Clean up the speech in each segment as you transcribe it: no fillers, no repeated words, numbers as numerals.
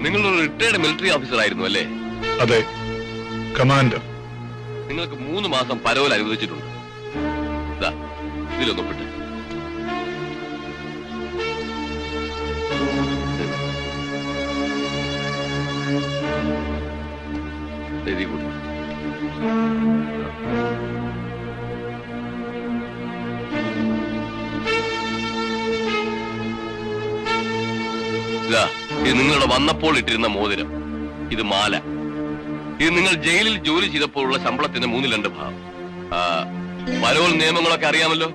നിങ്ങളൊരു retired military officer ആയിരുന്നു അല്ലേ? അതെ, കമാൻഡർ. നിങ്ങൾക്ക് 3 മാസം പരോൽ അനുവദിച്ചിട്ടുണ്ട്. ഇതിലൊന്നൊപ്പിട്ട്. Very good. ഇത് നിങ്ങളുടെ വന്നപ്പോൾ ഇട്ടിരുന്ന മോതിരം, ഇത് മാല, ഇത് നിങ്ങൾ ജയിലിൽ ജോലി ചെയ്തപ്പോഴുള്ള ശമ്പളത്തിന്റെ 2/3 ഭാഗം. പരോൾ നിയമങ്ങളൊക്കെ അറിയാമല്ലോ.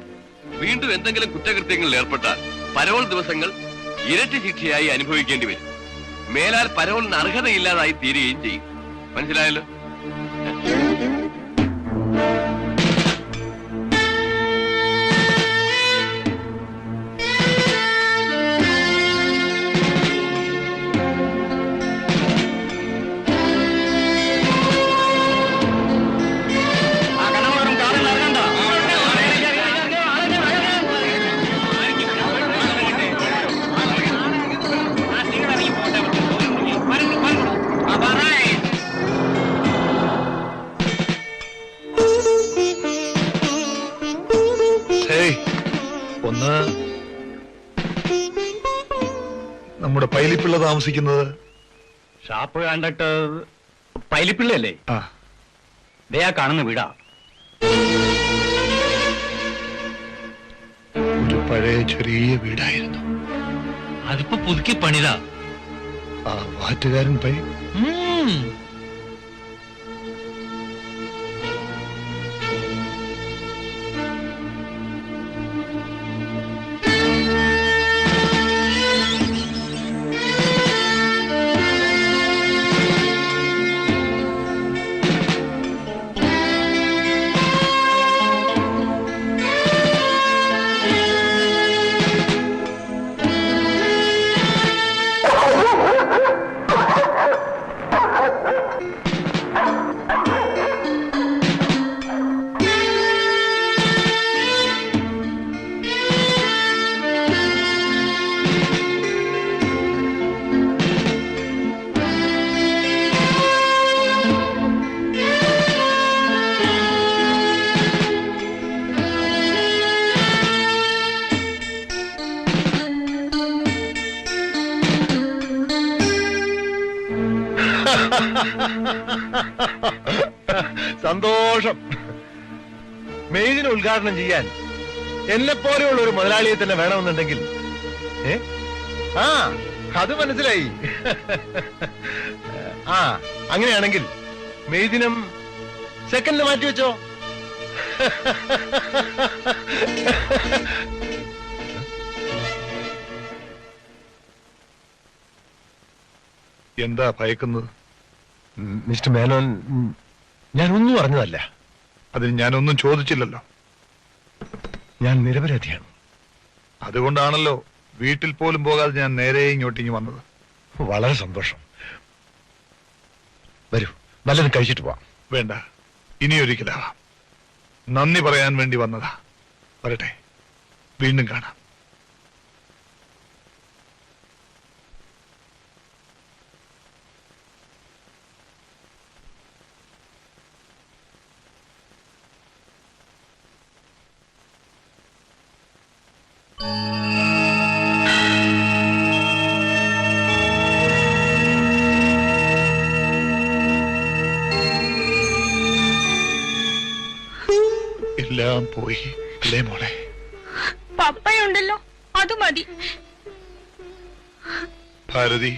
വീണ്ടും എന്തെങ്കിലും കുറ്റകൃത്യങ്ങളിൽ ഏർപ്പെട്ടാൽ പരോൾ ദിവസങ്ങൾ ഇരട്ടി ശിക്ഷയായി അനുഭവിക്കേണ്ടി വരും. മേലാൽ പരോളിന് അർഹതയില്ലാതായി തീരുകയും ചെയ്യും. മനസ്സിലായല്ലോ? ഒന്ന്, നമ്മുടെ പൈലിപ്പിള്ള താമസിക്കുന്നത് ഷാപ്പ് കണ്ടിട്ട് പൈലിപ്പിള്ളല്ലേ? ദേ ആ കാണുന്ന വീടാ. ഒരു പഴയ ചെറിയ വീടായിരുന്നു. അതിപ്പോ പുതുക്കി പണിതാ. ആ വാറ്റുകാരൻ പൈ സന്തോഷം. മെയ്ദിനെ ഉദ്ഘാടനം ചെയ്യാൻ എന്നെപ്പോലെയുള്ള ഒരു മുതലാളിയെ തന്നെ വേണമെന്നുണ്ടെങ്കിൽ അത് മനസ്സിലായി. അങ്ങനെയാണെങ്കിൽ മെയ്ദിനം സെക്കൻഡിന് മാറ്റിവെച്ചോ. എന്താ ഭയക്കുന്നത്? മിസ്റ്റർ മേനോൻ, ഞാനൊന്നും അറിഞ്ഞതല്ല. അതിന് ഞാനൊന്നും ചോദിച്ചില്ലല്ലോ. ഞാൻ നിരപരാധിയാണ്. അതുകൊണ്ടാണല്ലോ വീട്ടിൽ പോലും പോകാതെ ഞാൻ നേരെ ഇങ്ങോട്ടിങ്ങ് വന്നത്. വളരെ സന്തോഷം. വരൂ, നല്ലത് കഴിച്ചിട്ട് പോവാം. വേണ്ട, ഇനിയൊരിക്കലാവാം. നന്ദി പറയാൻ വേണ്ടി വന്നതാ. വരട്ടെ, വീണ്ടും കാണാം. എല്ലാം പോയി അല്ലേ മോളെ? പപ്പയുണ്ടല്ലോ, അത് മതി. ഭാരതി,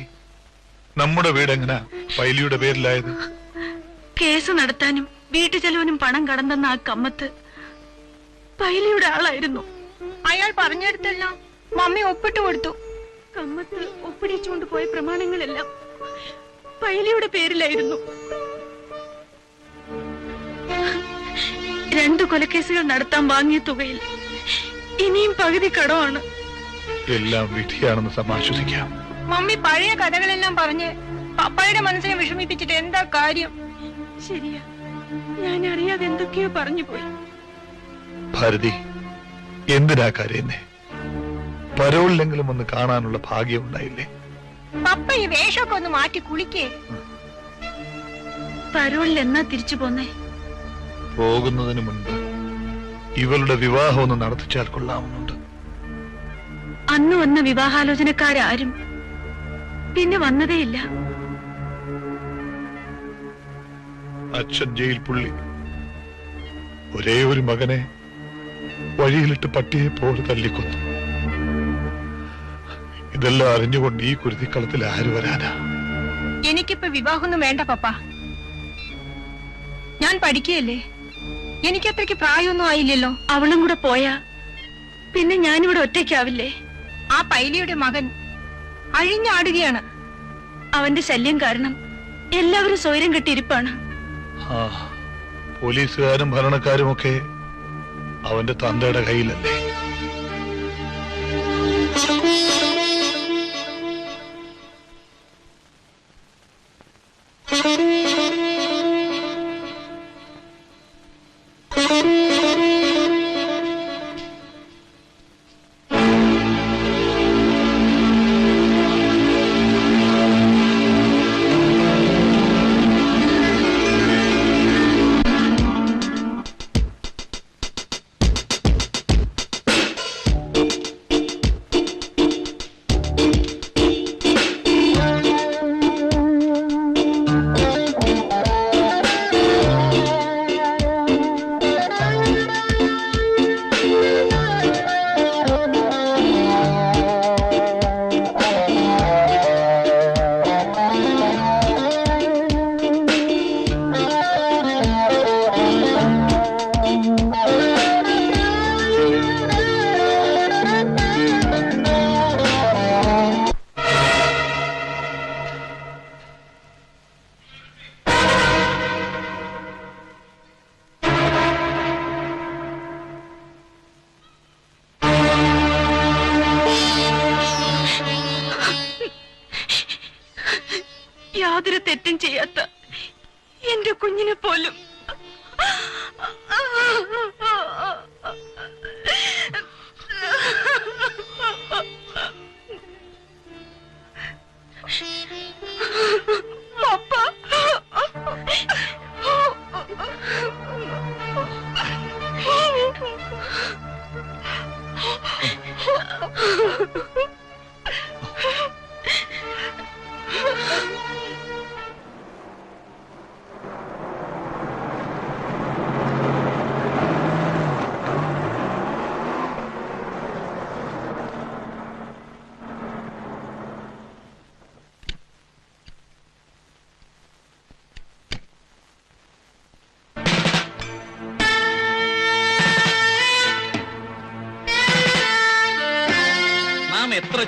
നമ്മുടെ വീടെങ്ങനാ പൈലിയുടെ പേരിലായത്? കേസ് നടത്താനും വീട്ടു ചെലവിനും പണം കടന്നെന്ന ആ കമ്മത്ത് പൈലിയുടെ ആളായിരുന്നു. അയാൾ പറഞ്ഞെടുത്തെല്ലാം മമ്മി ഒപ്പിട്ട് കൊടുത്തു. കമ്മത്ത് ഒപ്പിടിച്ചുകൊണ്ട് പോയ പ്രമാണങ്ങളെല്ലാം പൈലിയുടെ പേരിലായിരുന്നു. 2 കൊലക്കേസുകൾ നടത്താൻ വാങ്ങിയ തുകയിൽ ഇനിയും പകുതി കടമാണ്. എല്ലാം വിധിയാണെന്ന് സമാശ്വസിക്കാം. മമ്മി പഴയ കഥകളെല്ലാം പറഞ്ഞ് പപ്പായുടെ മനസ്സിനെ വിഷമിപ്പിച്ചിട്ട് എന്താ കാര്യം? ശരിയാ, ഞാൻ അറിയാതെ എന്തൊക്കെയോ പറഞ്ഞു പോയി. ഭാരതി, എന്തിനാ കരയുന്നേ? പരോളിലെങ്കിലും ഒന്ന് കാണാനുള്ള ഭാഗ്യം ഉണ്ടായില്ലേ? പപ്പ ഈ വേഷമൊക്കെ ഒന്ന് മാറ്റി കുളിക്കേ. പരോളിൽ എന്നാ തിരിച്ചു പോന്നേ? പോകുന്നതിന് മുൻപ് ഇവളുടെ വിവാഹം ഒന്ന് നടത്തിച്ചാൽ കൊള്ളാമെന്നുണ്ട്. അന്ന് വന്ന വിവാഹാലോചനക്കാരും പിന്നെ വന്നതേയില്ല. അച്ഛൻ ജയിൽ പുള്ളി, ഒരേ ഒരു മകനെ വഴിയിലിട്ട് പട്ടിയെ പോലെ തല്ലിക്കൊന്നു. ഇതെല്ലാം അറിഞ്ഞുകൊണ്ട് ഈ കുരുതിക്കളത്തിൽ ആര് വരാനാ? എനിക്കിപ്പോ വിവാഹമൊന്നും വേണ്ട പപ്പ. ഞാൻ പഠിക്കുകയല്ലേ, എനിക്കത്രയ്ക്ക് പ്രായമൊന്നും ആയില്ലല്ലോ. അവളും കൂടെ പോയാ പിന്നെ ഞാനിവിടെ ഒറ്റയ്ക്കാവില്ലേ? ആ പൈലിയുടെ മകൻ അഴിഞ്ഞാടുകയാണ്. അവന്റെ ശല്യം കാരണം എല്ലാവരും സ്വൈരം കെട്ടിയിരിപ്പാണ്. ആ, പോലീസുകാരും ഭരണക്കാരും ഒക്കെ അവന്റെ തന്തയുടെ കയ്യിലല്ലേ? യാതൊരു തെറ്റും ചെയ്യാത്ത എന്റെ കുഞ്ഞിനെ പോലും പപ്പ,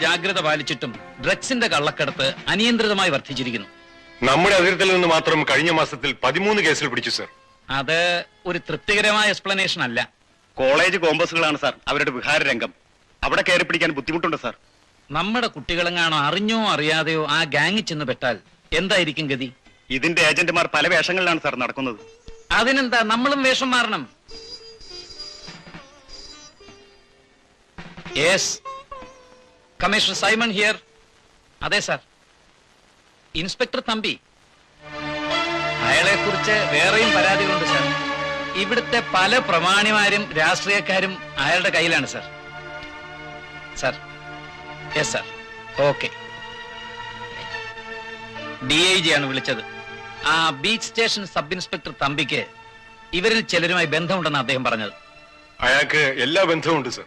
ജാഗ്രത പാലിച്ചിട്ടും ഡ്രഗ്സിന്റെ കള്ളക്കടത്ത് അനിയന്ത്രിതമായി വർദ്ധിച്ചിരിക്കുന്നു. നമ്മുടെ അതിർത്തിയിൽ നിന്ന് മാത്രം കഴിഞ്ഞ മാസത്തിൽ 13 കേസുകൾ പിടിച്ചു സർ. അത് ഒരു തൃപ്തികരമായ എക്സ്പ്ലനേഷൻ അല്ല. കോളേജ് കോമ്പസുകളാണ് സാർ അവരുടെ വിഹാര രംഗം. അവിടെ കയറി പിടിക്കാൻ ബുദ്ധിമുട്ടുണ്ട് സാർ. നമ്മുടെ കുട്ടികളെങ്ങാണോ അറിഞ്ഞോ അറിയാതെയോ ആ ഗാങ്ങിൽ ചെന്ന് പെട്ടാൽ എന്തായിരിക്കും ഗതി? ഇതിന്റെ ഏജന്റുമാർ പല വേഷങ്ങളിലാണ് സാർ നടക്കുന്നത്. അതിനെന്താ, നമ്മളും വേഷം മാറണം. Yes, commissioner Simon here. അതെ സാർ, ഇൻസ്പെക്ടർ തമ്പി. അയാളെ കുറിച്ച് വേറെയും പരാതികളുണ്ട് സാർ. ഇവിടുത്തെ പല പ്രമാണിമാരും രാഷ്ട്രീയക്കാരും അയാളുടെ കയ്യിലാണ് sir. Sir, yes sir, okay. DIG ആണ് വിളിച്ചത്. ആ ബീച്ച് സ്റ്റേഷൻ സബ് ഇൻസ്പെക്ടർ തമ്പിക്ക് ഇവരിൽ ചിലരുമായി ബന്ധമുണ്ടെന്ന് അദ്ദേഹം പറഞ്ഞത്. അയാൾക്ക് എല്ലാ ബന്ധവും ഉണ്ട് സർ.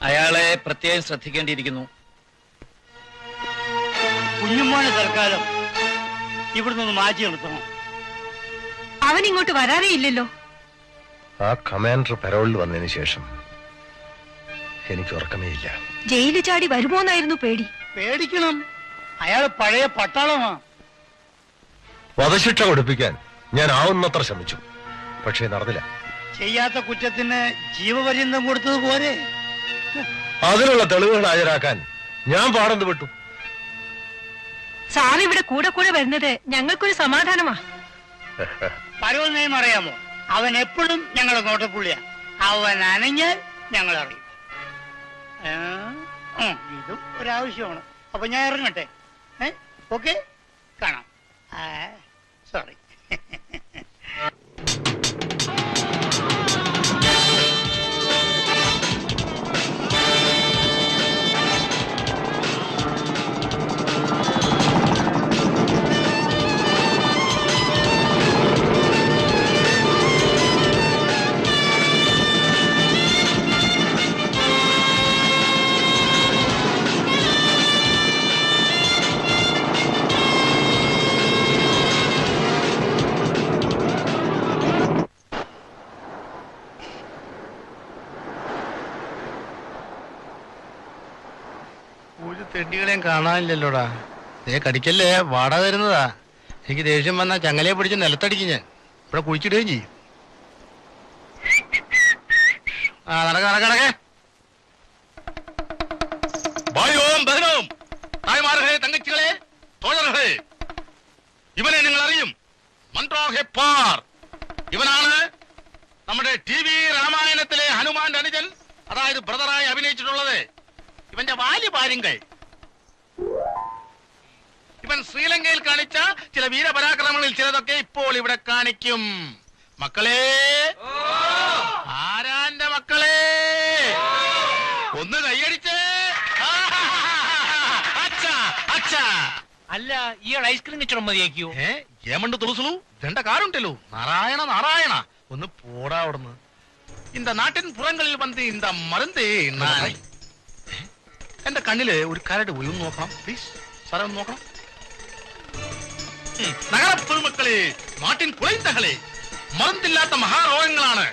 അയാളെ പ്രത്യേകം ശ്രദ്ധിക്കേണ്ടിയിരിക്കുന്നു. കുഞ്ഞുമോനെ തൽക്കാലം ഇവിടുന്ന് മാറ്റി നിർത്തണം. അവൻ ഇങ്ങോട്ട് വരാറേ ഇല്ലല്ലോ. ആ കമാൻഡർ പരോളിൽ വന്നതിന് ശേഷം എനിക്ക് ഉറക്കമേ ഇല്ല. ജയിലിൽ ചാടി വരുമോന്നായിരുന്നു പേടി. പേടിക്കണം, അയാൾ പഴയ പട്ടാളമാ. വധശിക്ഷ കൊടുപ്പിക്കാൻ ഞാൻ ആവുന്നത്ര ശ്രമിച്ചു, പക്ഷേ നടന്നില്ല. ചെയ്യാത്ത കുറ്റത്തിന് ജീവപര്യന്തം കൊടുത്തത് പോരെ. അതിനുള്ള തെളിവുകൾ ഹാജരാക്കാൻ ഞാൻ പാടന്ത് വിട്ടു. സാർ ഇവിടെ കൂടെ കൂടെ വരുന്നത് ഞങ്ങൾക്കൊരു സമാധാനമാ. പരോൾ നെയ്മ് അറിയാമോ? അവൻ എപ്പോഴും ഞങ്ങളെ നോട്ടപ്പുള്ളിയാ. അവൻ അനഞ്ഞാൽ ഞങ്ങൾ അറിയും. ഇതും ഒരാവശ്യമാണ്. അപ്പൊ ഞാൻ ഇറങ്ങട്ടെ. ഓക്കെ, കാണാം. സോറി. തെണ്ടികളെയും കാണാനില്ലല്ലോടാ. കടിക്കല്ലേ, വാടക തരുന്നതാ. എനിക്ക് ദേഷ്യം വന്നാ ചങ്ങലയെ പിടിച്ച് നിലത്തടിക്കും ഞാൻ. ഇവിടെ കുഴിച്ചിടുകയും ചെയ്യും. നടക്കേ. തായ്മാരെ, തങ്കച്ചികളെ, തോഴர்களே, ഇവനെ നിങ്ങൾ അറിയും. മന്ത്രോ ഹെപ്പാർ. ഇവനാണ് നമ്മുടെ TV രാമായണത്തിലെ ഹനുമാന്റെ അനുജൻ, അതായത് ബ്രദറായി അഭിനയിച്ചിട്ടുള്ളത്. ഇവന്റെ വാല്യഭാര്യങ്ങൾ. ഇവൻ ശ്രീലങ്കയിൽ കാണിച്ച ചില വീരപരാക്രമങ്ങളിൽ ചിലതൊക്കെ ഇപ്പോൾ ഇവിടെ കാണിക്കും. മക്കളെ, ആരാന്റെ മക്കളെ, ഒന്ന് കൈയടിച്ചേ. അല്ല, ഇയാൾ ഐസ്ക്രീം വെച്ചോ മതിയാക്കിയോ? ഏമണ്ട് തുളസുളു രണ്ട കാറുണ്ടല്ലോ. നാരായണ നാരായണ, ഒന്ന് പോടാ അവിടുന്ന്. இந்த നാട്ടിൻ പുറങ്ങളിൽ വന്ന് இந்த മരുന്ന് നാരായണ. എന്റെ കണ്ണില് ഒരു കരട് പോയി, ഒന്ന് നോക്കണം പ്ലീസ്. സാറേ, ഒന്ന് നോക്കണം. നഗരപ്പെരുമക്കളെ, നാട്ടിൻ കുളൈന്തകളെ, മരുന്നില്ലാത്ത മഹാരോഗങ്ങളാണ്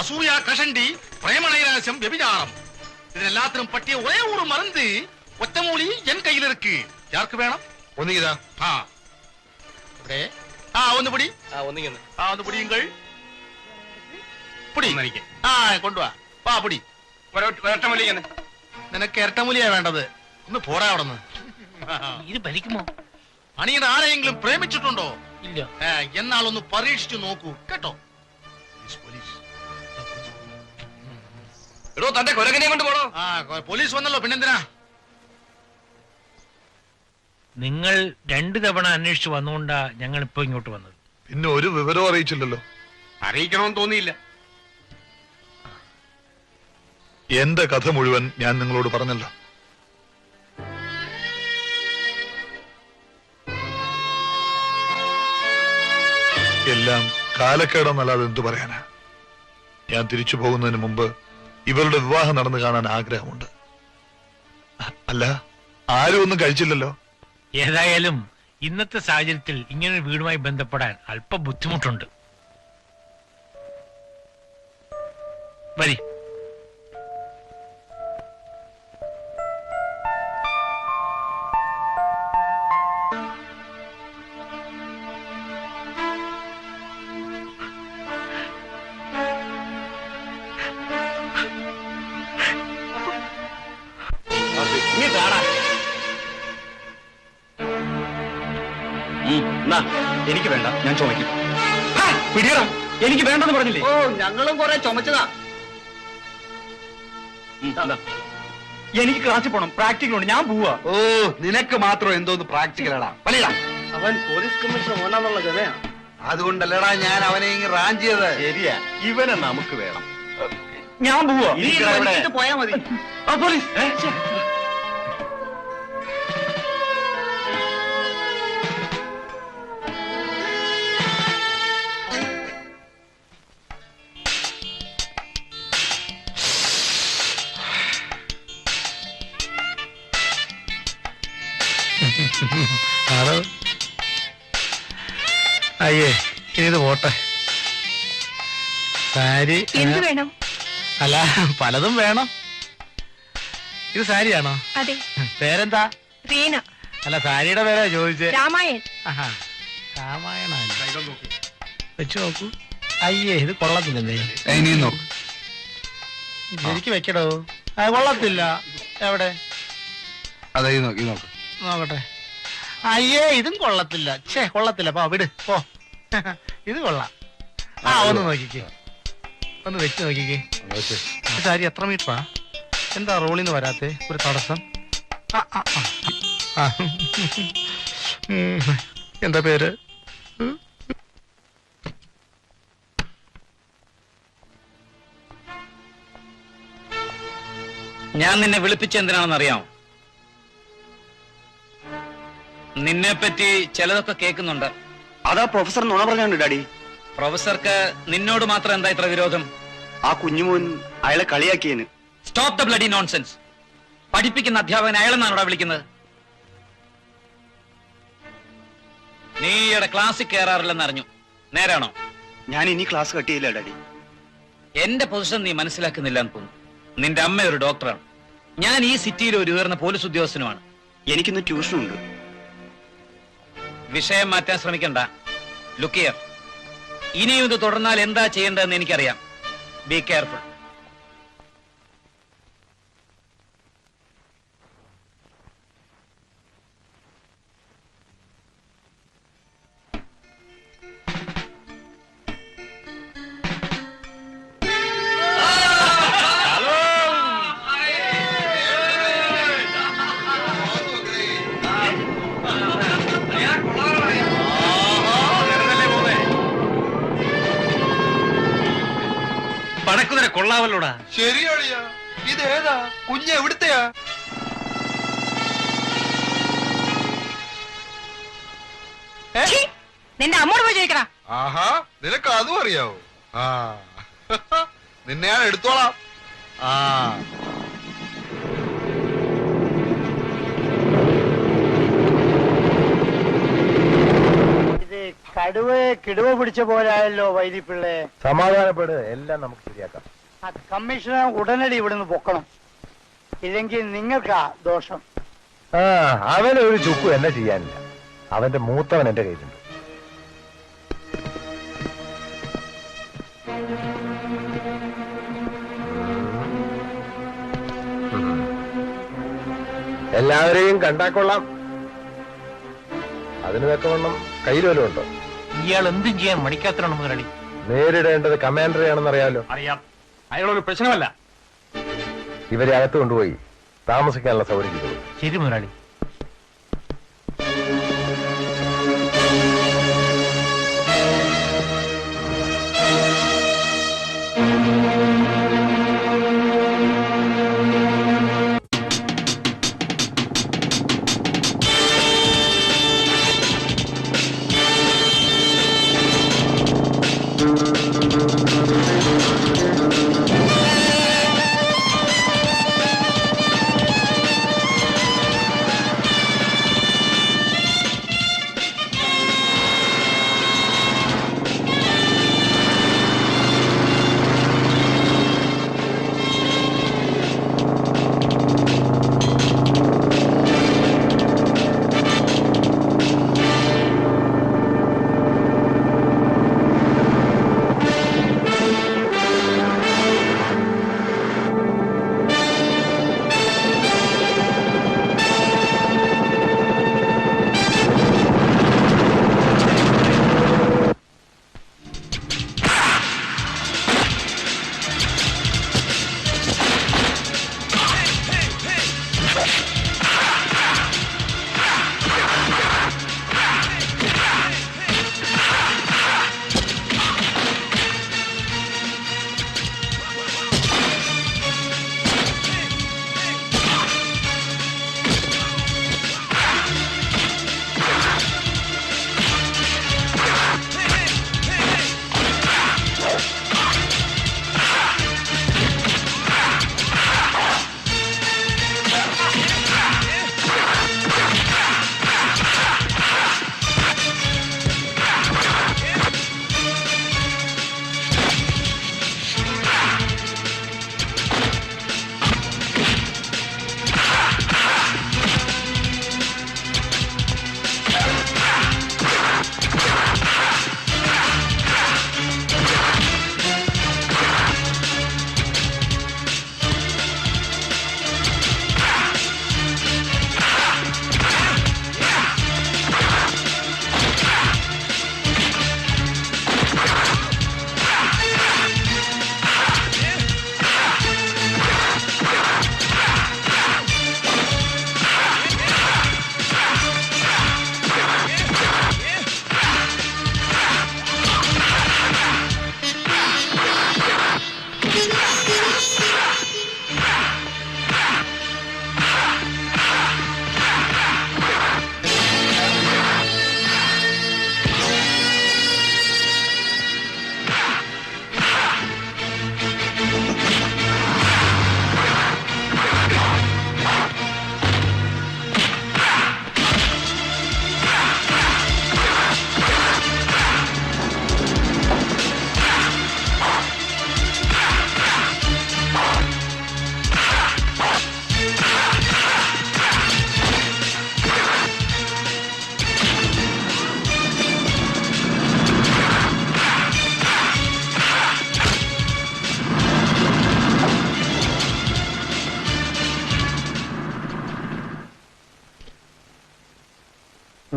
അസൂയ, കഷണ്ടി, പ്രേമനൈരാശ്യം, വ്യഭിചാരം. ഇതിനെല്ലാത്തിനും പറ്റിയ ഒരേ ഒരു മരുന്ന് ഒറ്റമൂലി എൻ കയ്യിലിருக்கு. யாருக்கு வேணும்? ഒന്നിതാ. ഇവിടെ ഒന്ന് പിടി. ഒന്ന് പിടിയുങ്കൾ. പിടി. കൊണ്ടുവാ. വാ, പിടി. നിനക്ക് ഇരട്ടമൂലിയാ വേണ്ടത്. ഒന്ന് പോടാ അവിടെ നിന്ന്. ഇത് ബലിക്കുമോ? അണിയൻ ആരെയെങ്കിലും പ്രേമിച്ചിട്ടുണ്ടോ? ഇല്ല. എന്നാൽ ഒന്ന് പരീക്ഷിച്ചു നോക്കൂ കേട്ടോ. എടോ, തന്റെ കൊരകനെ കൊണ്ട് പോണോ? പോലീസ് വന്നല്ലോ, പിന്നെന്തിനാ? നിങ്ങൾ 2 തവണ അന്വേഷിച്ചു വന്നുകൊണ്ടാ ഞങ്ങൾ ഇപ്പൊ ഇങ്ങോട്ട് വന്നത്. പിന്നെ ഒരു വിവരവും അറിയിച്ചില്ലല്ലോ. അറിയിക്കണമെന്ന് തോന്നിയില്ല. എന്റെ കഥ മുഴുവൻ ഞാൻ നിങ്ങളോട് പറഞ്ഞല്ലോ. എല്ലാം കാലക്കേടെന്നല്ലാതെ എന്തു പറയാനാ. ഞാൻ തിരിച്ചു പോകുന്നതിന് മുമ്പ് ഇവരുടെ വിവാഹം നടന്നു കാണാൻ ആഗ്രഹമുണ്ട്. അല്ല, ആരും ഒന്നും കഴിച്ചില്ലല്ലോ. ഏതായാലും ഇന്നത്തെ സാഹചര്യത്തിൽ ഇങ്ങനൊരു വീടുമായി ബന്ധപ്പെടാൻ അല്പം ബുദ്ധിമുട്ടുണ്ട്. വരി. എനിക്ക് വേണ്ട, ഞാൻ ചുമയ്ക്കും. പിടിയടാ, എനിക്ക് വേണ്ടെന്ന് പറഞ്ഞില്ലേ? ഓ, ഞങ്ങളും കുറെ ചുമച്ചതാ. എനിക്ക് ക്ലാസ്സിൽ പോണം, പ്രാക്ടിക്കൽ ഉണ്ട്, ഞാൻ പോവാ. ഓ, നിനക്ക് മാത്രം എന്തോന്ന് പ്രാക്ടിക്കലടാ. പള്ളിടാ, അവൻ പോലീസ് കമ്മീഷണർ ഓനാന്നുള്ള ഗതയാ. അതുകൊണ്ടല്ലടാ ഞാൻ അവനെ ഇങ്ങ് റാഞ്ചിയത്. ശരിയാ, ഇവനെ നമുക്ക് വേണം. ഞാൻ പോവാ. നീ വലിച്ചിട്ട് പോയാ മതി. പോലീസ്. അയ്യേ, ഇനി പോട്ടെ. സാരി എന്ത് വേണം? അല്ല, പലതും വേണം. ഇത് സാരിയാണോ? അതെ. പേരെന്താ? റീന. അല്ല, സാരിയുടെ പേരാ ചോദിച്ചേ. രാമായൺ. രാമായണ വെച്ചു നോക്കൂ. അയ്യേ, ഇത് കൊള്ളത്തില്ലെന്നേ. ഇനിയും നോക്ക്. എനിക്ക് വെക്കടോ. കൊള്ളത്തില്ല. എവിടെ? അതെ, ഈ നോക്ക്, ഈ നോക്ക്. നോക്കട്ടെ. അയ്യേ, ഇതും കൊള്ളത്തില്ല. കൊള്ളത്തില്ല. പോ, വിട്, പോ. ഇത് കൊള്ളാം. ഒന്ന് നോക്കിക്കേ, ഒന്ന് വെച്ച് നോക്കിക്കേ. സാരി എത്ര മീറ്ററാ? എന്താ റോളിന്ന് വരാത്തെ? ഒരു തടസ്സം. എന്താ പേര്? ഞാൻ നിന്നെ വിളിപ്പിച്ചെന്തിനാണെന്ന് അറിയാമോ? നിന്നെ പറ്റി ചിലതൊക്കെ കേൾക്കുന്നുണ്ട്. അതാ പ്രൊഫസർ നുണ പറഞ്ഞാണ് ഡാഡി. പ്രൊഫസർക്ക് നിന്നോട് മാത്രം എന്താ ഇത്ര വിരോധം? ആ കുഞ്ഞുമോൻ അയാളെ കളിയാക്കിയതിന്. Stop the bloody nonsense. പഠിപ്പിക്കുന്ന അധ്യാപകൻ അയാളെന്നാണ് ഇവിടെ വിളിക്കുന്നത്. നീ ഈയിടെ ക്ലാസ്സിൽ കയറാറില്ലെന്ന് അറിഞ്ഞു. നേരാണോ? ഞാൻ ഇനി ക്ലാസ് കട്ട് ചെയ്യില്ല ഡാഡി. എന്റെ പൊസിഷൻ നീ മനസ്സിലാക്കുന്നില്ല എന്ന് തോന്നുന്നു. നിന്റെ അമ്മ ഒരു ഡോക്ടറാണ്, ഞാൻ ഈ സിറ്റിയിലെ ഒരു ഉയർന്ന പോലീസ് ഉദ്യോഗസ്ഥനുമാണ്. എനിക്കിന്ന് ട്യൂഷനുണ്ട്. വിഷയം മാറ്റാൻ ശ്രമിക്കണ്ട. ലുക്ക് ഹിയർ, ഇനിയും ഇത് തുടർന്നാൽ എന്താ ചെയ്യേണ്ടതെന്ന് എനിക്കറിയാം. Be careful. പടക്കുതിര കൊള്ളാവല്ലോടാ. ശരിയാളിയാ. ഇതേതാ കുഞ്ഞ്? എവിടുത്തെയാ? നിന്റെ അമ്മോട് പോയി ചോദിക്കടാ. ആഹാ, നിനക്ക് അതും അറിയാവോ? നിന്നെ ഞാൻ എടുത്തോളാം. ഇത് കടുവയെ കിടുവ പിടിച്ച പോലായല്ലോ വൈദ്യപിള്ളേ. സമാധാനപ്പെട്, എല്ലാം നമുക്ക് ശരിയാക്കാം. കമ്മീഷണർ ഉടനടി ഇവിടുന്ന് പൊക്കണം, ഇല്ലെങ്കിൽ നിങ്ങൾക്കാ ദോഷം. അവനൊരു ചുക്കും എന്നെ ചെയ്യാനില്ല. അവന്റെ മൂത്തവൻ എന്റെ കയ്യിലുണ്ട്. എല്ലാവരെയും കണ്ടാക്കൊള്ളാം. അതിന് തക്കവണ്ണം കയ്യിൽ വല്ലതും ഉണ്ടോ? ഇയാൾ എന്തും ചെയ്യാൻ മണിക്കാത്തരാണ് മുതലാളി. നേരിടേണ്ടത് കമാൻഡറെയാണെന്ന് അറിയാലോ. അറിയാം, അയാളൊരു പ്രശ്നമല്ല. ഇവരെ അകത്ത് കൊണ്ടുപോയി താമസിക്കാനുള്ള സൗകര്യം ചെയ്തു. ശരി മുതലാളി.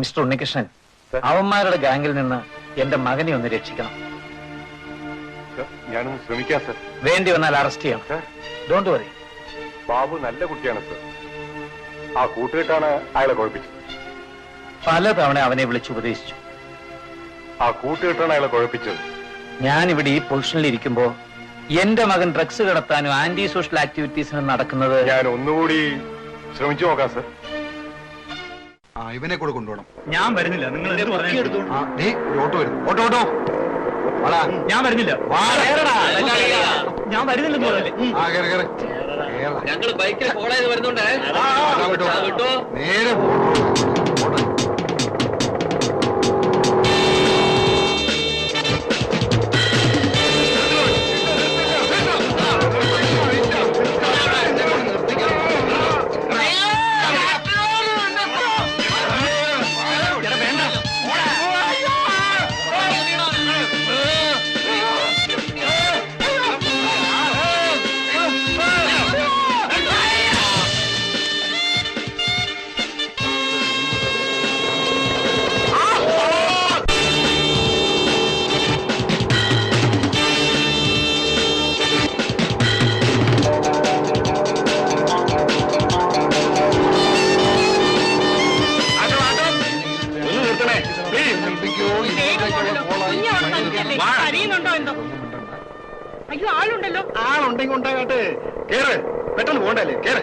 മിസ്റ്റർ ഉണ്ണികൃഷ്ണൻ, അവന്മാരുടെ ഗാംഗിൽ നിന്ന് എന്റെ മകനെ ഒന്ന് രക്ഷിക്കണം. ഞാനൊന്ന് ശ്രമിക്കാം സർ. വേണ്ടി വന്നാൽ അറസ്റ്റ് ചെയ്യണം. Don't worry. ബാബു നല്ല കുട്ടിയാണ് സർ. ആ കൂട്ടുകെട്ടാണ് അയാളെ കുഴപ്പിച്ചത്. പലതവണ അവനെ വിളിച്ച് ഉപദേശിച്ചു. ആ കൂട്ടുകെട്ടാണ് അയാളെ കുഴപ്പിച്ചത്. ഞാനിവിടെ ഈ പൊസിഷനിൽ ഇരിക്കുമ്പോ എന്റെ മകൻ ഡ്രഗ്സ് കടത്താനും ആന്റി സോഷ്യൽ ആക്ടിവിറ്റീസിനും നടക്കുന്നത് ഞാൻ ഒന്നുകൂടി ശ്രമിച്ചു നോക്കാം സർ. ഇവനെ കൂടെ കൊണ്ടുപോകണം. ഞാൻ വരുന്നില്ല. നിങ്ങൾ ഓട്ടോ വരും. ഓട്ടോ ഓട്ടോ ഞാൻ വരുന്നില്ല. ഞാൻ വരുന്നില്ലെന്ന് പറഞ്ഞല്ലേ. ഞങ്ങൾ ബൈക്കിൽ ഫോളോ ചെയ്ത് വരുന്നുണ്ട്. നേരെ അയ്യോ, ആളുണ്ടല്ലോ. ആളുണ്ടെങ്കിൽ ഉണ്ടാകട്ടെ. കേറ്, പെട്ടെന്ന് പോണ്ടല്ലേ. കേറ്.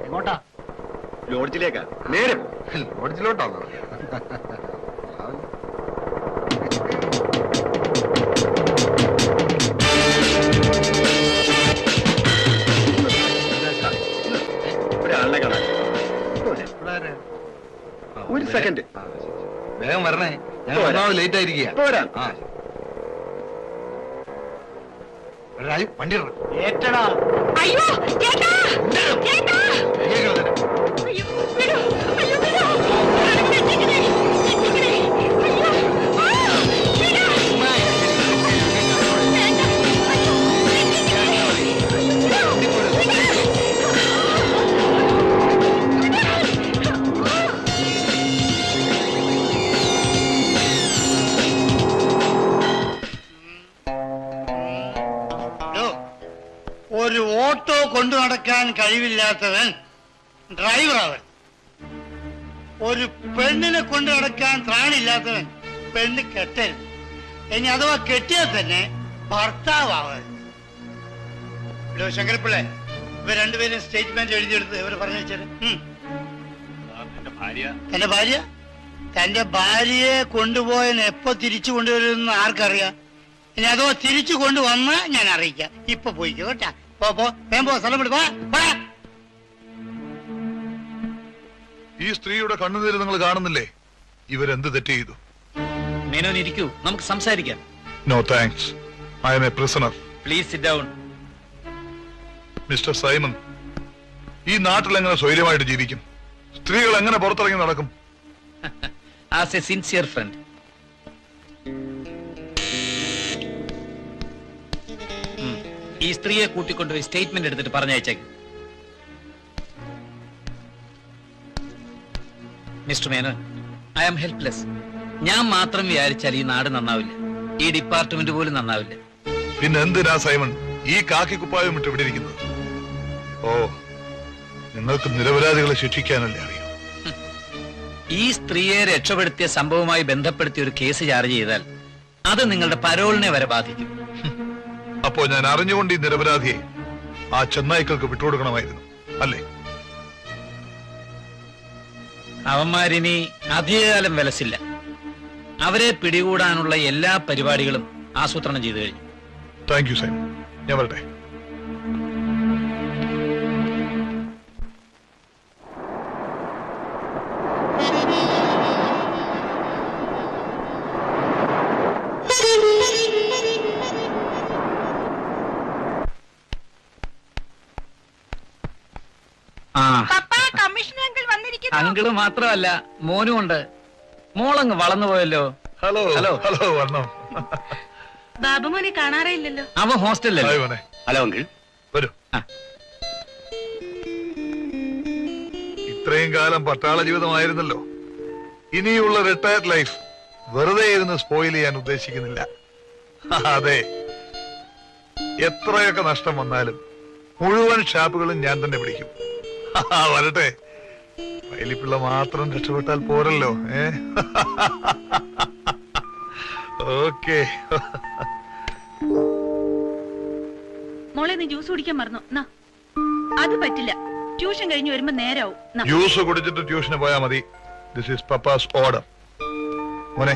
എങ്ങോട്ടാ? ലോഡ്ജിലേക്കാ. നേരെ ലോഡ്ജിലോട്ടാണോ? ഒരാളിനെ കാണാൻ. ഒരു സെക്കൻഡ്. വേഗം വരണേ, ഞാൻ ലേറ്റ് ആയിരിക്കുക. പോരാം. വണ്ടി ഏറ്റടാ. അയ്യോ ചേട്ടാ, ചേട്ടാ. അയ്യോ, വിടൂ. അയ്യോ, വിടൂ. രക്ഷിക്കണേ, രക്ഷിക്കണേ. അയ്യോ, വിടൂ. ഒരു ഓട്ടോ കൊണ്ടു നടക്കാൻ കഴിവില്ലാത്തവൻ ഡ്രൈവറാവൻ. ഒരു പെണ്ണിനെ കൊണ്ടു നടക്കാൻ ത്രാണില്ലാത്തവൻ പെണ്ണ് കെട്ടരുത്. ഇനി അഥവാ കെട്ടിയാൽ തന്നെ ഭർത്താവരുത്. ശങ്കരപ്പിള്ളേ, ഇവർ രണ്ടുപേരും സ്റ്റേറ്റ്മെന്റ് എഴുതിയെടുത്ത് ഇവർ പറഞ്ഞു വെച്ചത്. തന്റെ ഭാര്യ തന്റെ ഭാര്യയെ കൊണ്ടുപോയതിന് എപ്പോ തിരിച്ചു കൊണ്ടുവരുമെന്ന് ആർക്കറിയാം? ഇനി അഥവാ തിരിച്ചു കൊണ്ടുവന്ന് ഞാൻ അറിയിക്കാം. ഇപ്പൊ പോയിക്കോ കേട്ടാ. പോ വേമ്പോ സ്ഥലം വിടുവാ. ഈ സ്ത്രീയുടെ കണ്ണുനീര് നിങ്ങൾ കാണുന്നില്ലേ? ഇവരെന്ത് തെറ്റ് ചെയ്തു? മേനോൻ ഇരിക്കൂ, നമുക്ക് സംസാരിക്കാം. No thanks, I am a prisoner. Please sit down. Mister Simon, ഈ നാട്ടിൽ എങ്ങനെ സ്വൈര്യമായിട്ട് ജീവിക്കും? സ്ത്രീകൾ എങ്ങനെ പുറത്തിറങ്ങി നടക്കും? ആസ് എ സിൻസിയർ ഫ്രണ്ട്, ഈ സ്ത്രീയെ കൂട്ടിക്കൊണ്ടുപോയി സ്റ്റേറ്റ്മെന്റ് എടുത്തിട്ട് പറഞ്ഞയച്ചേക്കും. Mister Menon, I am helpless. ഞാൻ മാത്രം വിചാരിച്ചാൽ ഈ നാട് നന്നാവില്ല, ഈ ഡിപ്പാർട്ട്മെന്റ് പോലും നന്നാവില്ല. പിന്നെ എന്തിനാ സൈമൺ ഈ കാക്കി കുപ്പായം ഇട്ട് ഇവിടെ ഇരിക്കുന്നത്? ഓ, നിങ്ങൾക്ക് നിരപരാധികളെ ശിക്ഷിക്കാനല്ലേ അറിയാം. ഈ സ്ത്രീയെ രക്ഷപ്പെടുത്തിയ സംഭവവുമായി ബന്ധപ്പെടുത്തിയ ഒരു കേസ് ചാർജ് ചെയ്താൽ അത് നിങ്ങളുടെ പരോളിനെ വരെ ബാധിക്കും. അപ്പോ ഞാൻ അറിഞ്ഞുകൊണ്ട് ഈ നിരപരാധിയെ ആ ചെന്നായ്ക്കൾക്ക് വിട്ടുകൊടുക്കണമായിരുന്നു അല്ലേ? അവന്മാരിനി അധികകാലം വിലസില്ല. അവരെ പിടികൂടാനുള്ള എല്ലാ പരിപാടികളും ആസൂത്രണം ചെയ്തു കഴിഞ്ഞു. താങ്ക് യു സൈമൺ, ഞാൻ വരട്ടെ. അങ്കിള് മാത്രമല്ല, മോനും ഉണ്ട്. മോളങ്ങ് വളർന്നു പോയല്ലോ. ഹലോ ഹലോ ഹലോ, വന്നോ. ബാബുമോനെ കാണാറില്ലല്ലോ. അവൻ ഹോസ്റ്റലിലല്ലേ? ഹലോ അങ്കിൾ, വരൂ. ഇത്രയും കാലം പട്ടാള ജീവിതമായിരുന്നല്ലോ. ഇനിയുള്ള റിട്ടയർഡ് ലൈഫ് വെറുതെ ഇരുന്ന് സ്പോയിൽ ചെയ്യാൻ ഉദ്ദേശിക്കുന്നില്ല. അതെ, എത്രയൊക്കെ നഷ്ടം വന്നാലും മുഴുവൻ ഷാപ്പുകളും ഞാൻ തന്നെ പിടിക്കും. വരട്ടെ, വയലിപ്പിള്ള മാത്രം രക്ഷപ്പെട്ടാൽ പോരല്ലോ. ഓക്കെ. മോളെ നീ ജ്യൂസ് കുടിക്കാൻ മറന്നു. അത് പറ്റില്ല, ട്യൂഷൻ കഴിഞ്ഞ് വരുമ്പോ നേരാവും. ജ്യൂസ് കുടിച്ചിട്ട് ട്യൂഷന് പോയാ മതി. This is pappas order. മോനെ,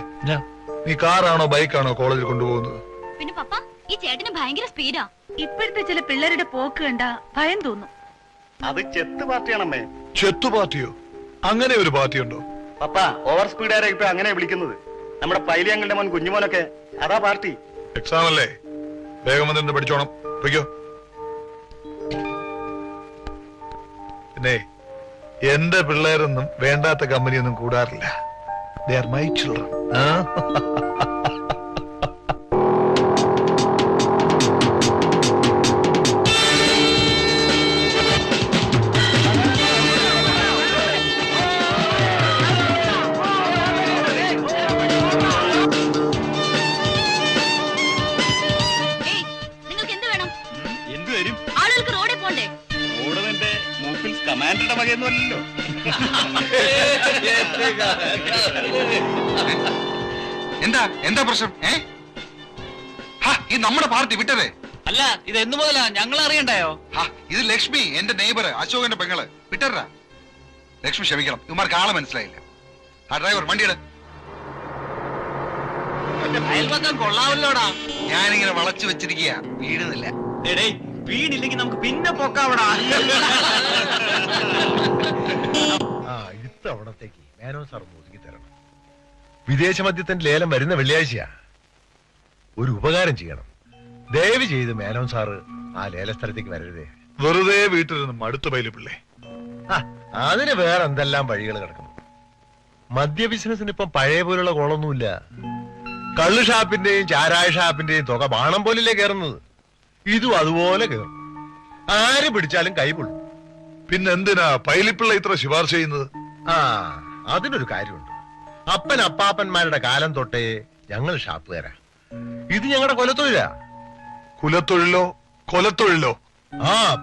നീ കാറാണോ ബൈക്കാണോ കോളേജിൽ കൊണ്ടുപോകുന്നത്? പിന്നെ പപ്പ, ഈ ചേട്ടന് ഭയങ്കര സ്പീഡാ. ഇപ്പോഴത്തെ ചില പിള്ളേരുടെ പോക്ക് കണ്ട ഭയം തോന്നും. അത് ചെത്ത് പാർട്ടിയാണമ്മേ. ചെത്തു പാർട്ടിയോ? അങ്ങനെ ഒരു പാർട്ടിയുണ്ടോ? പപ്പ, ഓവർ സ്പീഡാരെ ഇപ്പൊ അങ്ങനെ വിളിക്കുന്നത്. നമ്മുടെ പൈലി അങ്ങളുടെ മോൻ കുഞ്ഞുമോനൊക്കെ അതാ പാർട്ടി. എക്സാം അല്ലേ, വേഗം വന്നിട്ട് പഠിച്ചോണം. പൊയ്ക്കോ. പിന്നെ എന്റെ പിള്ളേരൊന്നും വേണ്ടാത്ത കമ്പനിയൊന്നും കൂടാറില്ല. They are my children. കമാൻഡറുടെ മകയൊന്നുമല്ലോ. എന്താ പ്രശ്നം? ഈ നമ്മുടെ പാർട്ടി വിട്ടതേ അല്ല, ഇത് എന്നു മുതലാ ഞങ്ങൾ അറിയണ്ടായോ? ഇത് ലക്ഷ്മി, എന്റെ നെയ്ബർ അശോകന്റെ പെങ്ങള്. വിട്ടറാ ലക്ഷ്മി, ക്ഷമിക്കണം, ഇവന്മാർക്ക് ആളെ മനസ്സിലായില്ല. ആ ഡ്രൈവർ വണ്ടിയുടെ അയൽപക്കം കൊള്ളാവല്ലോടാ. ഞാനിങ്ങനെ വളച്ചു വെച്ചിരിക്കുക, വീഴുന്നില്ല. വീണില്ലെങ്കിൽ നമുക്ക് പിന്നെ പൊക്കാവടാ. ഇത്തവണത്തേക്ക് മേനോൻ സാർ ഒതുക്കി തരണം. വിദേശ മദ്യത്തിന്റെ ലേലം വരുന്ന വെള്ളിയാഴ്ചയാ. ഒരു ഉപകാരം ചെയ്യണം. ദയവ് ചെയ്ത് മേനോൻ സാറ് ആ ലേലസ്ഥലത്തേക്ക് വരരുതേ. വെറുതെ വീട്ടിലിരുന്ന് മടുത്ത പൈലിപ്പിള്ളേ. അതിന് വേറെ എന്തെല്ലാം വഴികൾ കിടക്കുന്നു. മദ്യ ബിസിനസിന് ഇപ്പം പഴയ പോലുള്ള കോളൊന്നുമില്ല. കള്ളു ഷാപ്പിന്റെയും ചാരായ ഷാപ്പിന്റെയും തുക ബാണം പോലല്ലേ കയറുന്നത്. ഇതും അതുപോലെ കയറും. ആര് പിടിച്ചാലും കൈപൊള്ളും. പിന്നെന്തിനാ പൈലിപ്പിള്ള ഇത്ര ശുപാർശ ചെയ്യുന്നത്? അതിനൊരു കാര്യമുണ്ട്. അപ്പൻ അപ്പാപ്പന്മാരുടെ കാലം തൊട്ടേ ഞങ്ങൾ ഷാപ്പുകാരാ. ഇത് ഞങ്ങളുടെ കൊലത്തൊഴിലാ. കുലത്തൊഴിലോ കൊലത്തൊഴിലോ?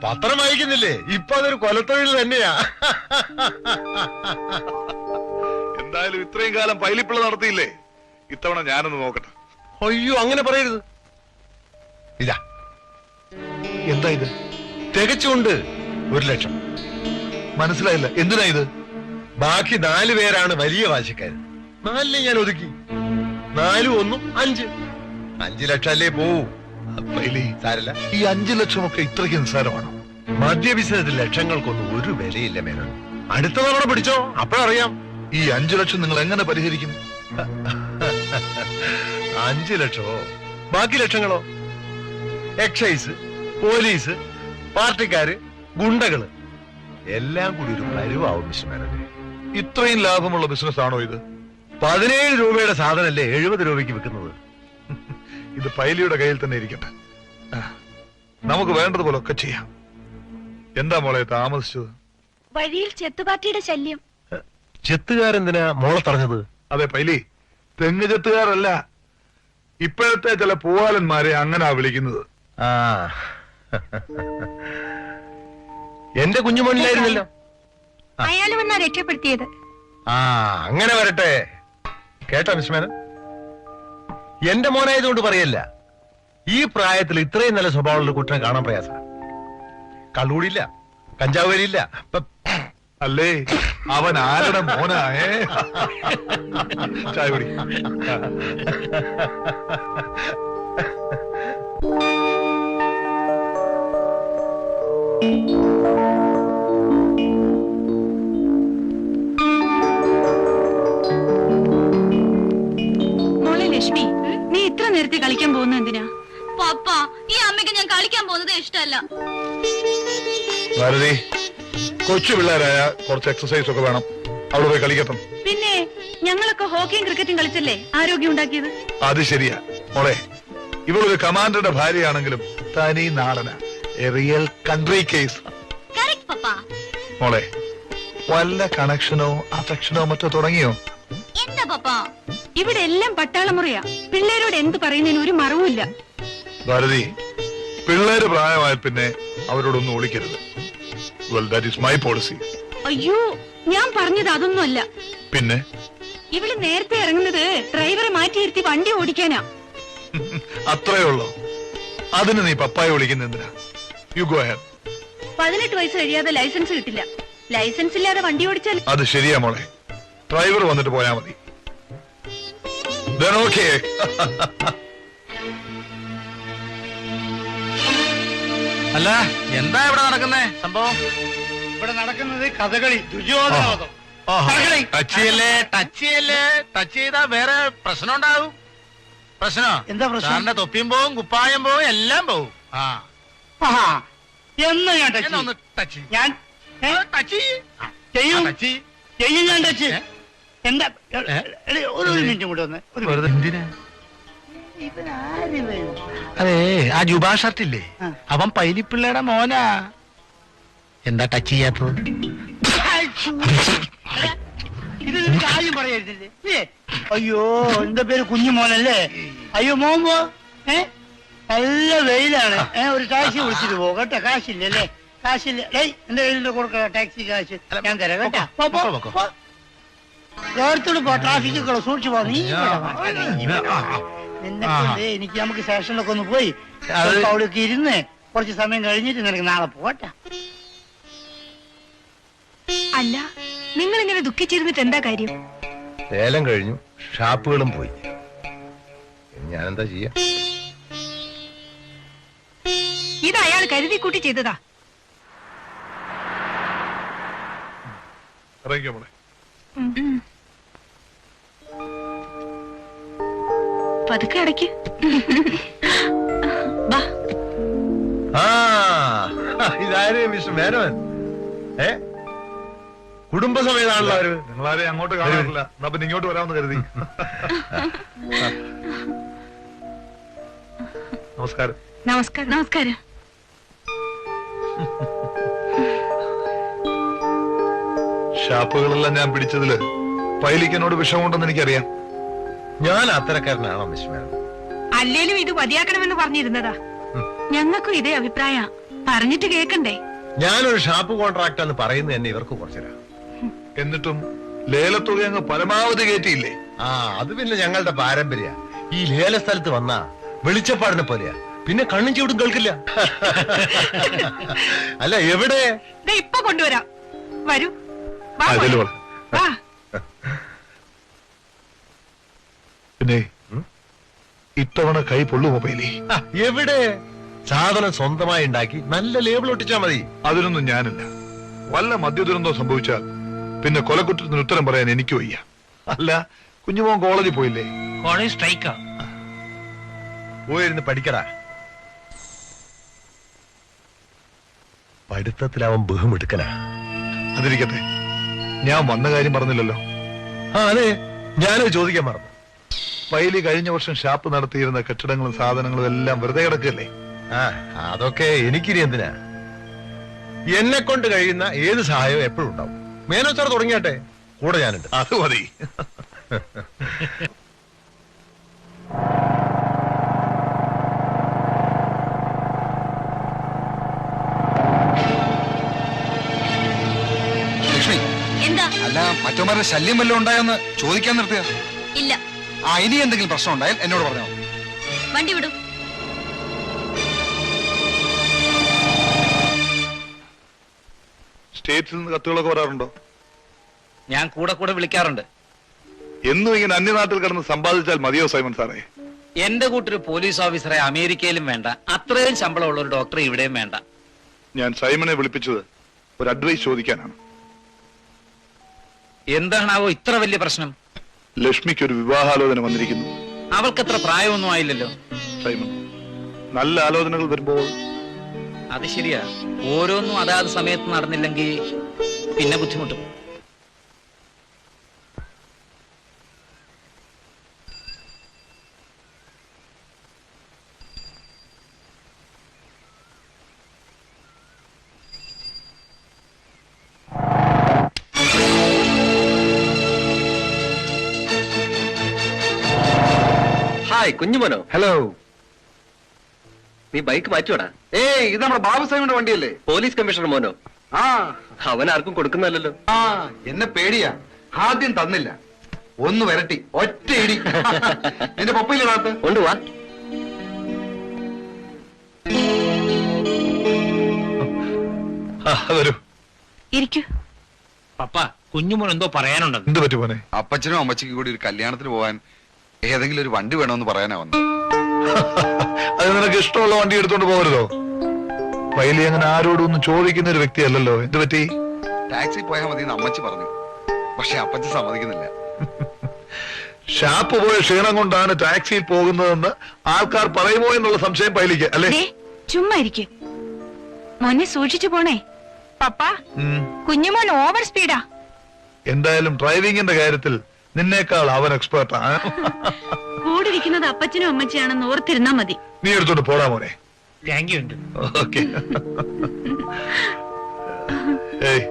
പത്രം വായിക്കുന്നില്ലേ? ഇപ്പൊ അതൊരു കൊലത്തൊഴിൽ തന്നെയാ. എന്തായാലും ഇത്രയും കാലം പൈലിപ്പിള്ള നടത്തിയില്ലേ, ഇത്തവണ ഞാനൊന്ന് നോക്കട്ടെ. അയ്യോ, അങ്ങനെ പറയരുത്. ഇതാ. എന്താ ഇത്? തികച്ചുകൊണ്ട് 1,00,000. മനസ്സിലായില്ല, എന്തിനാ ഇത്? ബാക്കി 4 പേരാണ് വലിയ വാശിക്കാർ. 4 ഞാൻ ഒതുക്കി. 4 1 5. 5 ലക്ഷം അല്ലേ പോവൂ. സാരല്ല. ഈ 5 ലക്ഷമൊക്കെ ഇത്രയ്ക്ക് നിസ്സാരമാണോ? മദ്യ ബിസിനസ്സിൽ ലക്ഷങ്ങൾക്കൊന്നും ഒരു വിലയില്ല മേനോൻ. അടുത്ത തവണ പിടിച്ചോ, അപ്പോഴറിയാം. ഈ 5 ലക്ഷം നിങ്ങൾ എങ്ങനെ പരിഹരിക്കും? 5 ലക്ഷമോ ബാക്കി ലക്ഷങ്ങളോ? എക്സൈസ്, പോലീസ്, പാർട്ടിക്കാര്, ഗുണ്ടകള് എല്ലാം കൂടി ഒരു പരുവാവും മിസ്റ്റർ മേനോനെ. ഇത്രയും ലാഭമുള്ള ബിസിനസ് ആണോ ഇത്? 17 രൂപയുടെ സാധനല്ലേ 70 രൂപയ്ക്ക് വിൽക്കുന്നത്. ഇത് പൈലിയുടെ കയ്യിൽ തന്നെ ഇരിക്കട്ടെ. നമുക്ക് വേണ്ടതുപോലെ ഒക്കെ ചെയ്യാം. എന്താ മോളെ താമസിച്ചത്? വഴിയിൽ ചെത്തുപാർട്ടിയുടെ ശല്യം. ചെത്തുകാരെന്തിനാ മോളെ പറഞ്ഞത്? അതെ പൈലി, തെങ്ങ് ചെത്തുകാരല്ല, ഇപ്പോഴത്തെ ചില പൂവാലന്മാരെ അങ്ങനാ വിളിക്കുന്നത്. എന്റെ കുഞ്ഞുമോനിലായിരുന്നല്ലോ. അയാൾ വന്നാ രക്ഷപ്പെടുത്തിയത്. അങ്ങനെ വരട്ടെ. കേട്ടോ മിസ് മേനൻ, എന്റെ മോനായതുകൊണ്ട് പറയല്ല. ഈ പ്രായത്തിൽ ഇത്രയും നല്ല സ്വഭാവമുള്ള കുട്ടനെ കാണാൻ പ്രയാസ. കള്ളുകൂടിയില്ല, കഞ്ചാവ് വരിയില്ല. അല്ലേ, അവൻ ആരുടെ മോനാ? ചായ കുടി. മോളെ ലക്ഷ്മി, നീ ഇത്ര നേരത്തെ കളിക്കാൻ പോകുന്ന എന്തിനാ? പപ്പ, ഈ അമ്മയ്ക്ക് ഞാൻ കളിക്കാൻ പോകുന്നത് ഇഷ്ടമല്ല. ഭാരതി, കൊച്ചു പിള്ളേരായ കുറച്ച് എക്സസൈസ് ഒക്കെ വേണം. അവിടെ പോയി കളിക്കട്ടെ. പിന്നെ ഞങ്ങളൊക്കെ ഹോക്കിയും ക്രിക്കറ്റും കളിച്ചല്ലേ ആരോഗ്യം ഉണ്ടാക്കിയത്. അത് ശരിയാ മോളെ. ഇവളൊരു കമാൻഡറുടെ ഭാര്യയാണെങ്കിലും തനി നാടന, a real country case. Correct papa. മോളെ, വല്ല കണക്ഷനോ അഫക്ഷനോ മറ്റോ തുടങ്ങിയോ? എന്താ പപ്പ? ഇവിടെ എല്ലാം പട്ടാളമുറിയാ. പിള്ളേരോട് എന്ത് പറയുന്നതിന് ഒരു മറവുമില്ല. ഭാരതി, പിള്ളേര് പ്രായമായ പിന്നെ അവരോടൊന്നും ഒളിക്കരുത്. Well, that is my policy. അയ്യോ, ഞാൻ പറഞ്ഞത് അതൊന്നുമല്ല. പിന്നെ ഇവിടെ നേരത്തെ ഇറങ്ങുന്നത് ഡ്രൈവറെ മാറ്റിയിരുത്തി വണ്ടി ഓടിക്കാനാ. അത്രേ ഉള്ളൂ. അതിന് നീ പപ്പായ വിളിക്കുന്ന എന്തിനാ? You go ahead. 18 വയസ്സ് കഴിയാതെ ലൈസൻസ് കിട്ടില്ല. ലൈസൻസ് ഇല്ലാതെ വണ്ടി ഓടിച്ചാൽ അത് ശരിയാ മോളെ. ഡ്രൈവർ വന്നിട്ട് പോയാ മതി. Then okay. അല്ല, എന്താ ഇവിടെ നടക്കുന്നേ സംഭവം? ഇവിടെ നടക്കുന്നത് കഥകളി, ദുര്യോധനവധം. ടച്ച് ചെയ്താ വേറെ പ്രശ്നം ഉണ്ടാവും. പ്രശ്നോ? എന്താ പ്രശ്നം? സാറിന്റെ തൊപ്പിയും പോവും, കുപ്പായം പോവും, എല്ലാം പോവും. എന്ന് ഞാൻ ഒന്ന് ടച്ച് ഞാൻ ടച്ച് ചെയ്യും ടച്ച് ചെയ്യും ഞാൻ ടച്ച്. എന്താ ഒരു മിനിറ്റ് കൂടെ ഒന്ന്. എന്തിനാ? അതെ, ആ ജുബാ ഷർട്ടില്ലേ, അവൻ പൈലിപ്പിള്ളയുടെ മോനാ. എന്താ ടച്ച് ചെയ്യാത്തത്? ഇത് കാര്യം പറയരുതല്ലേ? അയ്യോ, എന്താ പേര്? കുഞ്ഞുമോനല്ലേ? അയ്യോ, മോൻ പോ. നല്ല വെയിലാണ്. ഒരു ടാക്സി വിളിച്ചിട്ട് പോ കേട്ടോ. കാശില്ലല്ലേ? കാശില്ല. എന്റെ കയ്യിൽ കൊടുക്ക ടാക്സി കാശ്. ഞാൻ തരാം കേട്ടോ. നേരത്തോട് പോ, ട്രാഫിക്കൊക്കെ സൂക്ഷിച്ചു പോ. നീ നിന്നെ എനിക്ക് നമുക്ക് സ്റ്റേഷനിലൊക്കെ ഒന്ന് പോയി അവിടെയൊക്കെ ഇരുന്ന് കുറച്ച് സമയം കഴിഞ്ഞിട്ട് നിനക്ക് നാളെ പോട്ടെ. അല്ല, നിങ്ങൾ ഇങ്ങനെ ദുഃഖിച്ചിരുന്നിട്ട് എന്താ കാര്യം? ലേലം കഴിഞ്ഞു, ഷാപ്പുകളും പോയി. ഞാനെന്താ ചെയ്യാ? ഇത് അയാൾ കരുതി കൂട്ടി ചെയ്തതാ. ഇറങ്ങിക്കോ മോളെ. പതുക്കെ അടയ്ക്ക്. ഇതാര് മിസ്റ്റർ മേനോൻ? കുടുംബസമേതാണല്ലോ അവര്. നിങ്ങളാരെയും അങ്ങോട്ട് കാണാറില്ല. എന്നാ പിന്നെ ഇങ്ങോട്ട് വരാമെന്ന് കരുതി. നമസ്കാരം. നമസ്കാരം. നമസ്കാരം. ഷാപ്പുകളെല്ലാം ഞാൻ പിടിച്ചതില് പൈലിക്കനോട് വിഷമമുണ്ടെന്ന് എനിക്കറിയാം. ഞാൻ അത്തരക്കാരനാണോ മിസ്റ്റർ മേനോൻ? അല്ലേലും ഇത് മതിയാക്കണമെന്ന് പറഞ്ഞിരുന്നതാ. ഞങ്ങൾക്കും ഇതേ അഭിപ്രായ. പറഞ്ഞിട്ട് കേക്കണ്ടേ? ഞാനൊരു ഷാപ്പ് കോൺട്രാക്ട് എന്ന് പറയുന്നത് തന്നെ ഇവർക്ക് കുറച്ചില്ല. എന്നിട്ടും ലേലത്തുക അങ്ങ് പരമാവധി കയറ്റിയില്ലേ? അത് പിന്നെ ഞങ്ങളുടെ പാരമ്പര്യ. ഈ ലേല സ്ഥലത്ത് വന്നാ വെളിച്ചപ്പാടിനെ പോലെയാ. പിന്നെ കണ്ണും ചൂടും കേൾക്കില്ല. അല്ല, എവിടെ? ഇപ്പൊ കൊണ്ടുവരാം. വരൂ. പിന്നെ ഇത്തവണ കൈ പൊള്ളു മൊബൈലേ. എവിടെ? സാധനം സ്വന്തമായി ഉണ്ടാക്കി നല്ല ലേബിൾ ഒട്ടിച്ചാ മതി. അതിനൊന്നും ഞാനില്ല. വല്ല മദ്യദുരന്തോ സംഭവിച്ചാൽ പിന്നെ കൊലക്കുറ്റത്തിന് ഉത്തരം പറയാൻ എനിക്ക് വയ്യ. അല്ല, കുഞ്ഞുമോൻ കോളേജിൽ പോയില്ലേ? കോളേജ് സ്ട്രൈക്കാ. പോയിരുന്ന് പഠിക്കടാ. പഠിത്തത്തിലവൻ ബഹുമെടുക്കനാ. അതിരിക്കട്ടെ, ഞാൻ വന്ന കാര്യം പറഞ്ഞില്ലല്ലോ. അതെ, ഞാനത് ചോദിക്കാൻ മറന്നു. പൈലി കഴിഞ്ഞ വർഷം ഷാപ്പ് നടത്തിയിരുന്ന കെട്ടിടങ്ങളും സാധനങ്ങളും എല്ലാം വെറുതെ കിടക്കല്ലേ? അതൊക്കെ എനിക്കിനി എന്തിനാ? എന്നെ കൊണ്ട് കഴിയുന്ന ഏത് സഹായവും എപ്പോഴും ഉണ്ടാവും. മേനോച്ചാർ തുടങ്ങിയാട്ടെ, കൂടെ ഞാനുണ്ട്. അത് മതി. ലക്ഷ്മി, എന്താ? അല്ല, മറ്റവന്മാരുടെ ശല്യം വല്ലതും ഉണ്ടായെന്ന് ചോദിക്കാൻ നിർത്തിയ? ഇല്ല. ഇനി എന്തെങ്കിലും പ്രശ്നം ഉണ്ടായാൽ എന്നോട് പറഞ്ഞോ. വണ്ടി വിടും. സ്റ്റേറ്റിൽ നിന്ന് കത്തുകളൊക്കെ വരാറുണ്ടോ? ഞാൻ കൂടെ കൂടെ വിളിക്കാറുണ്ട്. എന്നും ഇങ്ങനെ അന്യനാട്ടിൽ കിടന്ന് സമ്പാദിച്ചാൽ മതിയോ സൈമൺ സാറേ? എന്റെ കൂട്ടൊരു പോലീസ് ഓഫീസറെ അമേരിക്കയിലും വേണ്ട, അത്രയും ശമ്പളമുള്ള ഒരു ഡോക്ടറെ ഇവിടെയും വേണ്ട. ഞാൻ സൈമനെ വിളിപ്പിച്ചത് ഒരു അഡ്വൈസ് ചോദിക്കാനാണ്. എന്താണാവോ ഇത്ര വലിയ പ്രശ്നം? ലക്ഷ്മിക്ക് ഒരു വിവാഹാലോചന വന്നിരിക്കുന്നു. അവൾക്കത്ര പ്രായമൊന്നും ആയില്ലല്ലോ. സൈമൺ, നല്ല ആലോചനകൾ വരുമ്പോൾ അത് ശരിയാ, ഓരോന്നും അതാത് സമയത്ത് നടന്നില്ലെങ്കിൽ പിന്നെ ബുദ്ധിമുട്ടും. ഹായ് കുഞ്ഞുമോനോ. ഹലോ. നീ ബൈക്ക് മാറ്റുവാടാ. ഏയ് ഇത് നമ്മുടെ ബാബു സാഹിബിന്റെ വണ്ടിയല്ലേ? പോലീസ് കമ്മീഷണർ മോനോ? ആ. അവൻ ആർക്കും കൊടുക്കുന്നല്ലോ. ആ എന്നെ പേടിയാ. ആദ്യം തന്നില്ല, ഒന്ന് വരട്ടി ഒറ്റ ഇടി. നിന്റെ പപ്പയില്ലാത്ത കൊണ്ടുവാ. വരൂ. ഇരിക്കൂ. പപ്പ, കുഞ്ഞുമോൻ എന്തോ പറയാനുണ്ട്. എന്ത് പറ്റി പോനെ? അപ്പച്ചനും അമ്മച്ചിക്കും കൂടി ഒരു കല്യാണത്തിന് പോകാൻ ഏതെങ്കിലും ഒരു വണ്ടി വേണമെന്ന് പറയാനാ വന്നത്. അത് നിനക്ക് ഇഷ്ടമുള്ള വണ്ടി എടുത്തോണ്ട് പോകരുതോ? പൈലി അങ്ങനെ ആരോടും ഒന്നും ചോദിക്കുന്ന ഒരു വ്യക്തിയല്ലല്ലോ. എന്ത് പറ്റി? ടാക്സി പോയാൽ മതി എന്ന് അമ്മച്ചി പറഞ്ഞു, പക്ഷെ അപ്പച്ചി സമ്മതിക്കുന്നില്ല. ഷാപ്പ് പോയ ക്ഷീണം കൊണ്ടാണ് ടാക്സിയിൽ പോകുന്നതെന്ന് ആൾക്കാർ പറയുമോ എന്നുള്ള സംശയം പൈലിക്ക് അല്ലേ? ചുമ്മാ ഇരിക്കും. മോനെ സൂക്ഷിച്ചു പോണേ. പപ്പ, കുഞ്ഞുമോൻ ഓവർ സ്പീഡാ. എന്തായാലും ഡ്രൈവിംഗിന്റെ കാര്യത്തിൽ നിന്നേക്കാൾ അവൻ എക്സ്പേർട്ടാ. കൂടിരിക്കുന്നത് അപ്പച്ചനും അമ്മച്ചിയാണെന്ന് ഓർത്തിരുന്നാ മതി. നീ എടുത്തോണ്ട് പോടാ മോനെ. Thank you. ഓക്കെ. ഏയ്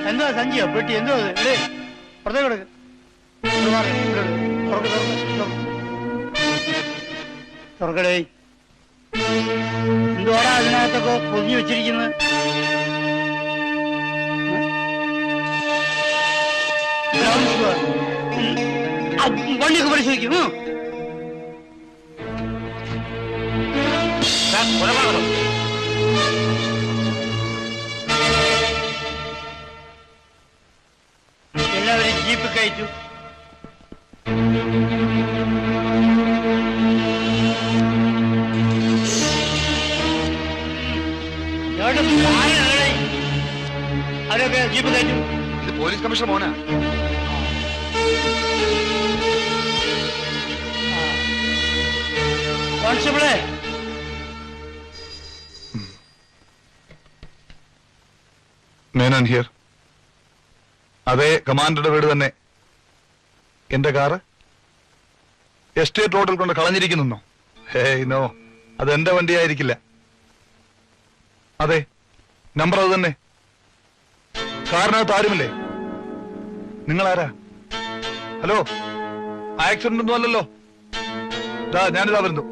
എന്താ സഞ്ചിയോ പെട്ടി എന്തോ പുറത്തേക്ക് കൊടുക്ക്. തുറക്കടേ. എന്തോടാ അതിനകത്തൊക്കെ പൊതിഞ്ഞു വെച്ചിരിക്കുന്നത്? വണ്ടിയൊക്കെ പരിശോധിക്കും. എല്ലാവരും ജീപ്പ് കയറ്റു. അവരൊക്കെ ജീപ്പ് കയറ്റു. ഇത് police commissioner Mona. കോൺസ്റ്റബിളെ, Menon here. അതെ, കമാൻഡറുടെ വീട് തന്നെ. എന്റെ കാറ് എസ്റ്റേറ്റ് റോഡിൽ കൊണ്ട് കളഞ്ഞിരിക്കുന്നു. ഹേയ് നോ, അത് എന്റെ വണ്ടിയായിരിക്കില്ല. അതെ, നമ്പർ അത് തന്നെ. കാറിനകത്ത് ആരുമില്ലേ? നിങ്ങളാരാ? ഹലോ, ആക്സിഡന്റ് ഒന്നും അല്ലല്ലോ. ഞാനിതാ വരുന്നു.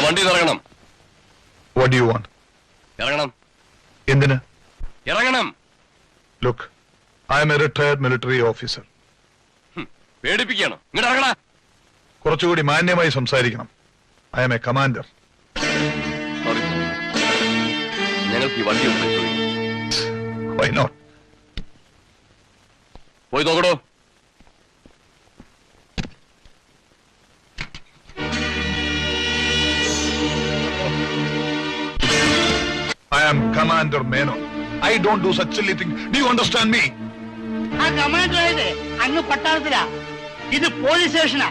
വണ്ടി ഇറങ്ങണം. What do you want? ഇറങ്ങണം. എന്തിന്? ഇറങ്ങണം. Look, I am a retired military officer. പേടിപ്പിക്കണം. ഇങ്ങോട്ട് ഇറങ്ങണ. കുറച്ചുകൂടി മാന്യമായി സംസാരിക്കണം. I am a commander. Sorry, ഞങ്ങൾക്ക് ഈ വണ്ടി ഒന്ന് പരിശോധിക്കാം. Why not? പോയി നോക്കടോ. I am Commander Menon. I don't do such silly thing. Do you understand me? ആ കമാൻഡറായത് അങ്ങ് പട്ടാളത്തിലാ, ഇത് പോലീസ് സ്റ്റേഷനാ.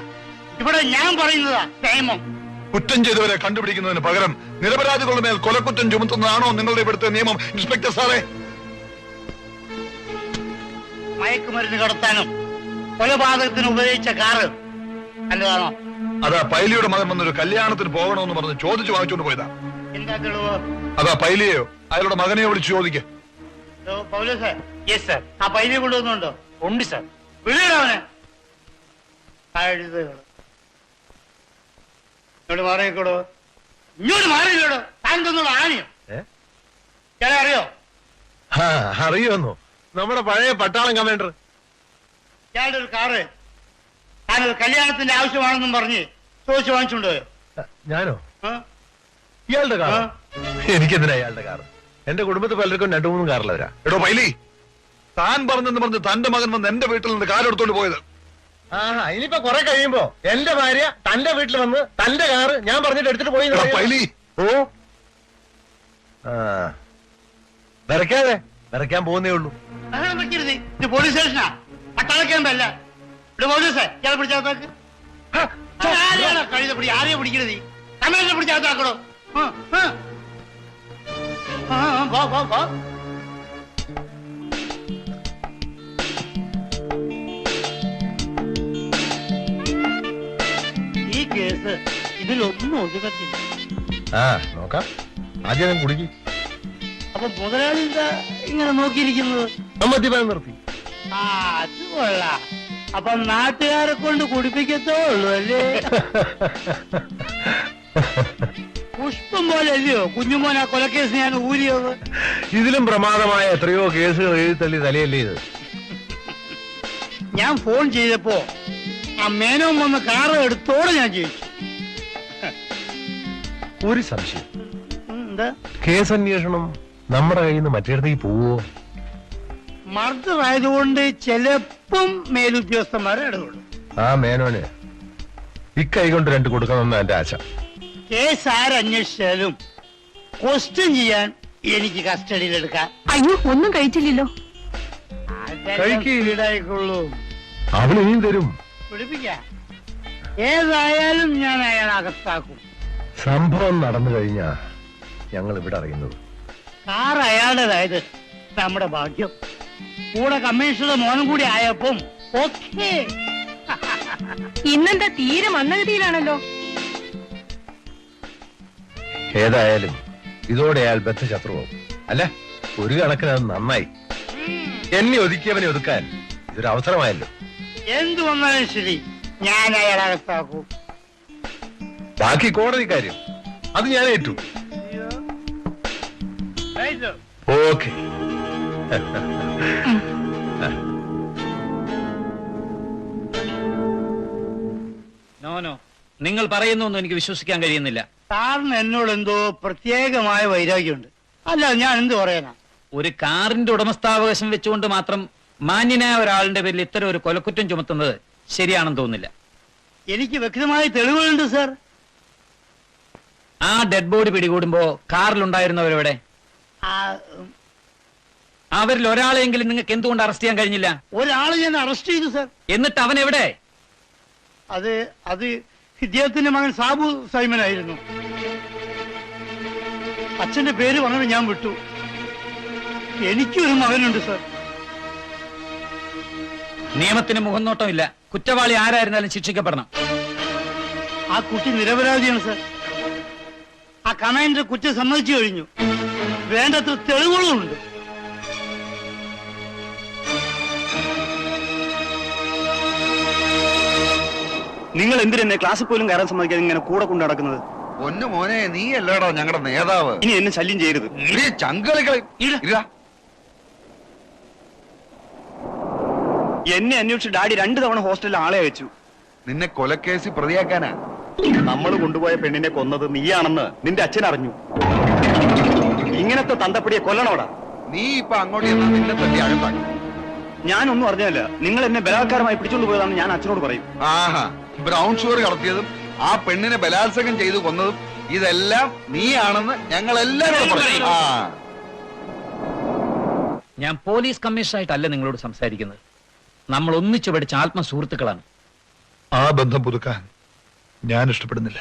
ഇവിടെ ഞാൻ പറയുന്നതാ നിയമം. കുറ്റം ചെയ്തവരെ കണ്ടുപിടിക്കുന്നതിന് പകരം നിരപരാധികളുടെ മേൽ കൊലക്കുറ്റം ചുമത്തുന്നതാണോ നിങ്ങളുടെ ഇവിടുത്തെ നിയമം, ഇൻസ്പെക്ടർ സാറേ? മയക്കുമരുന്ന് കടത്താനും കൊലപാതകത്തിന് ഉപയോഗിച്ച കാറ് നല്ലതാണോ? അതാ പൈലിയുടെ മകൻ വന്നൊരു കല്യാണത്തിന് പോകണമെന്ന് പറഞ്ഞ് ചോദിച്ചു വാങ്ങിച്ചോണ്ട് പോയതാ. എന്താ തെളിവ്? അതാ പൈലിയെയോ അയാളുടെ മകനെയോ വിളിച്ചു ചോദിക്കേ. പൗലോസേ, യെസ് സർ, ആ പൈലി കൊണ്ടുവന്നുണ്ടോ? ഉണ്ട് സർ. വിളിയടാ അവനെ. ഇങ്ങോട്ട് മാറിക്കോടോ, ഇങ്ങോട്ട് മാറിയില്ലോടോ. താൻ തന്നോളൂ ആനയോ? ചേട്ടാ അറിയോ? അറിയോന്നോ? നമ്മുടെ പഴയ പട്ടാളം കമാൻഡർ. ഇയാളുടെ ഒരു കാറ് താനൊരു കല്യാണത്തിന്റെ ആവശ്യമാണെന്നും പറഞ്ഞ് ചോദിച്ചു വാങ്ങിച്ചുകൊണ്ടുപോയോ? ഞാനോ? ഇയാളുടെ കാർ? എനിക്കെന്തിനാ ഇയാളുടെ കാർ? എന്റെ കുടുംബത്തിൽ പലർക്കും 2-3 കാറിലവരാ. എടോ പൈലി, താൻ പറഞ്ഞെന്ന് പറഞ്ഞ് തന്റെ മകൻ വന്ന് എന്റെ വീട്ടിൽ നിന്ന് കാലെടുത്തോണ്ട് പോയത്. ഇനിയിപ്പോ കുറെ കഴിയുമ്പോ എന്റെ ഭാര്യ തന്റെ വീട്ടിൽ വന്ന് തന്റെ കാറ് ഞാൻ പറഞ്ഞിട്ട് എടുത്തിട്ട് പോയി. പൈലി, ഓ വിറയ്ക്കാതെ, വിറയ്ക്കാൻ പോകുന്നേ ഉള്ളൂ. ഇത് പോലീസ് സ്റ്റേഷനാ, പട്ടാളക്കേമ്പല്ല. ഇവിടെ പോലീസേ, ഇയാളെ പിടിച്ചാത്താക്ക്. കഴുതപ്പിടി ആരെയാ പിടിക്കരുത്? കമേനെ പിടിച്ചാത്താക്കണോ? ഈ കേസ് ഇതിലൊന്നും ഒതുക്കത്തില്ല. നോക്കാം. ആദ്യം കുടുക്കി. അപ്പൊ മുതലാളി എന്താ ഇങ്ങനെ നോക്കിയിരിക്കുന്നത്? മദ്യപാനം നിർത്തി. അത് കൊള്ളാം. അപ്പൊ നാട്ടുകാരെ കൊണ്ട് കുടിപ്പിക്കത്തേ ഉള്ളൂ അല്ലേ? പുഷ്പം പോലെ അല്ലയോ കുഞ്ഞുമോൻ ആ കൊലക്കേസ് ഞാൻ ഊരിയത്? ഇതിലും പ്രമാദമായ എത്രയോ കേസുകൾ എഴുതി തള്ളി തലയല്ലേ ഇത്. ഞാൻ ഫോൺ ചെയ്തപ്പോ ആ മേനോൻ വന്ന് കാറ് എടുത്തോടെ ഞാൻ ചോദിച്ചു. ഒരു സംശയം. എന്താ? കേസന്വേഷണം നമ്മുടെ കയ്യിൽ നിന്ന് മറ്റേടത്തേക്ക് പോവോ? മർദ്ദമായതുകൊണ്ട് ചിലപ്പം മേലുദ്യോഗസ്ഥന്മാരെ ഇടപെടും. ആ മേനോന് ഇക്കൈ കൊണ്ട് 2 കൊടുക്കണമെന്ന് എന്റെ ആശ. കേസ് ആരന്വേഷിച്ചാലും ക്വസ്റ്റ്യൻ ചെയ്യാൻ എനിക്ക് കസ്റ്റഡിയിൽ എടുക്കാം. അയ്യോ, ഒന്നും കഴിച്ചില്ലല്ലോ. ഈടായിക്കൊള്ളൂ. അവൾ ഇനിയും തരും. പിടിപ്പിക്കാം. ഏതായാലും ഞാൻ അയാളെ അകത്താക്കും. സംഭവം നടന്നു കഴിഞ്ഞാ ഞങ്ങൾ ഇവിടെ അറിയുന്നത്. കാർ അയാളുടേതായത് നമ്മുടെ ഭാഗ്യം. കൂടെ കമ്മീഷണറുടെ മോനും കൂടി ആയപ്പം ഓക്കേ. ഇന്നെന്താ തീരെ മന്ദഗതിയിലാണല്ലോ. ഏതായാലും ഇതോടെ അയാൾ ബദ്ധശത്രുവാകും. അല്ല, ഒരു കണക്കിന് അത് നന്നായി. എന്നെ ഒതുക്കിയവനെ ഒതുക്കാൻ ഇതൊരു അവസരമായല്ലോ. എന്തു വന്നാലും ശരി, ഞാൻ അയാളെ അകത്താക്കും. ബാക്കി കോടതി കാര്യം അത് ഞാൻ ഏറ്റു. ഓക്കെ. നോനോ, നിങ്ങൾ പറയുന്നൊന്നും എനിക്ക് വിശ്വസിക്കാൻ കഴിയുന്നില്ല. സാറിന് എന്നോട് എന്തോ പ്രത്യേകമായ വൈരാഗ്യമുണ്ട്. അല്ല, ഞാൻ എന്ത് പറയാനാ? ഒരു കാറിന്റെ ഉടമസ്ഥാവകാശം വെച്ചുകൊണ്ട് മാത്രം മാന്യനായ ഒരാളിന്റെ പേരിൽ ഇത്തരം ഒരു കൊലക്കുറ്റം ചുമത്തുന്നത് ശരിയാണെന്ന് തോന്നുന്നില്ല. എനിക്ക് വ്യക്തമായ തെളിവുകളുണ്ട് സാർ. ആ ഡെഡ് ബോഡി പിടികൂടുമ്പോ കാറിലുണ്ടായിരുന്നവരെവിടെ? അവരിൽ ഒരാളെങ്കിലും നിങ്ങൾക്ക് എന്തുകൊണ്ട് അറസ്റ്റ് ചെയ്യാൻ കഴിഞ്ഞില്ല? ഒരാളെ ഞാൻ അറസ്റ്റ് ചെയ്തു സാർ. എന്നിട്ട് അവൻ എവിടെ? അത് ഇദ്ദേഹത്തിന്റെ മകൻ സാബു സൈമൻ ആയിരുന്നു. അച്ഛന്റെ പേര് പറഞ്ഞത് ഞാൻ വിട്ടു. എനിക്കൊരു മകനുണ്ട് സാർ. നിയമത്തിന് മുഖംനോട്ടമില്ല. കുറ്റവാളി ആരായിരുന്നാലും ശിക്ഷിക്കപ്പെടണം. ആ കുട്ടി നിരപരാധിയാണ് സാർ. ആ കമാൻഡർ കുറ്റം സമ്മതിച്ചു കഴിഞ്ഞു. വേണ്ടത്ര തെളിവുകളും ഉണ്ട്. നിങ്ങൾ എന്തിനെന്നെ ക്ലാസ്സിൽ പോലും കയറാൻ സമ്മതിക്കാതെ ഇങ്ങനെ കൂടെ കൊണ്ടു നടക്കുന്നത്? പൊന്നു മോനെ, നീ അല്ലേടാ ഞങ്ങളുടെ നേതാവ്. ഇനി എന്നെ ശല്യം ചെയ്യരുത്. എന്നെ അന്വേഷിച്ച് ഡാഡി 2 തവണ ഹോസ്റ്റലിൽ ആളെ വെച്ചു. നിന്നെ കൊലക്കേസ് പ്രതിയാക്കാനാ. നമ്മൾ കൊണ്ടുപോയ പെണ്ണിനെ കൊന്നത് നീയാണെന്ന് നിന്റെ അച്ഛൻ അറിഞ്ഞു. ഇങ്ങനത്തെ തന്തപ്പടിയെ കൊല്ലണോടാ. നീ ഇപ്പൊ അങ്ങോട്ട് നിന്നെ തട്ടി അകത്താക്കി. ഞാനൊന്നും അറിഞ്ഞല്ല. നിങ്ങൾ എന്നെ ബലാത്കാരമായി പിടിച്ചോണ്ട് പോയതാണെന്ന് ഞാൻ അച്ഛനോട് പറയും. ആഹാ, ബ്രൗൺ ഷുഗർ കടത്തിയതും ആ പെണ്ണിനെ ബലാത്സംഗം ചെയ്തു കൊന്നതും ഇതെല്ലാം നീയാണെന്ന് ഞങ്ങൾ എല്ലാവരും പറയും. ഞാൻ പോലീസ് കമ്മീഷണറായിട്ടല്ല നിങ്ങളോട് സംസാരിക്കുന്നത്. നമ്മൾ ഒന്നിച്ചു പഠിച്ച ആത്മസുഹൃത്തുക്കളാണ്. ആ ബന്ധം പുതുക്കാൻ ഞാൻ ഇഷ്ടപ്പെടുന്നില്ല.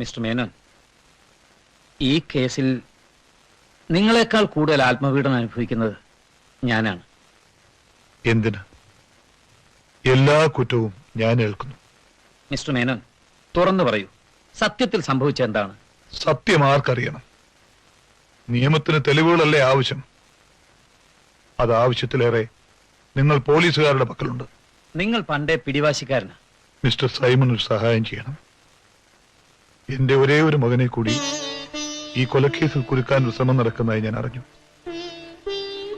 മിസ്റ്റർ മേനോൻ, ഈ കേസിൽ നിങ്ങളെക്കാൾ കൂടുതൽ ആത്മപീഡനം അനുഭവിക്കുന്നത് ഞാനാണ്. എന്തിന്? എല്ലാ കുറ്റവും ഞാൻ ഏൽക്കുന്നു. മിസ്റ്റർ മേനോൻ, തുറന്നു പറയൂ, സത്യത്തിൽ സംഭവിച്ച എന്താണ്? സത്യം ആർക്കറിയണം? നിയമത്തിന് തെളിവുകളല്ലേ ആവശ്യം. അത് ആവശ്യത്തിലേറെ നിങ്ങൾ പോലീസുകാരുടെ പക്കലുണ്ട്. നിങ്ങൾ പണ്ടേ പിടിവാശിക്കാരനാ. മിസ്റ്റർ സൈമൺ ഒരു സഹായം ചെയ്യണം. എന്റെ ഒരേ ഒരു മകനെ കൂടി ഈ കൊലക്കേസിൽ കുരുക്കാൻ ഒരു ശ്രമം നടക്കുന്നതായി ഞാൻ അറിഞ്ഞു.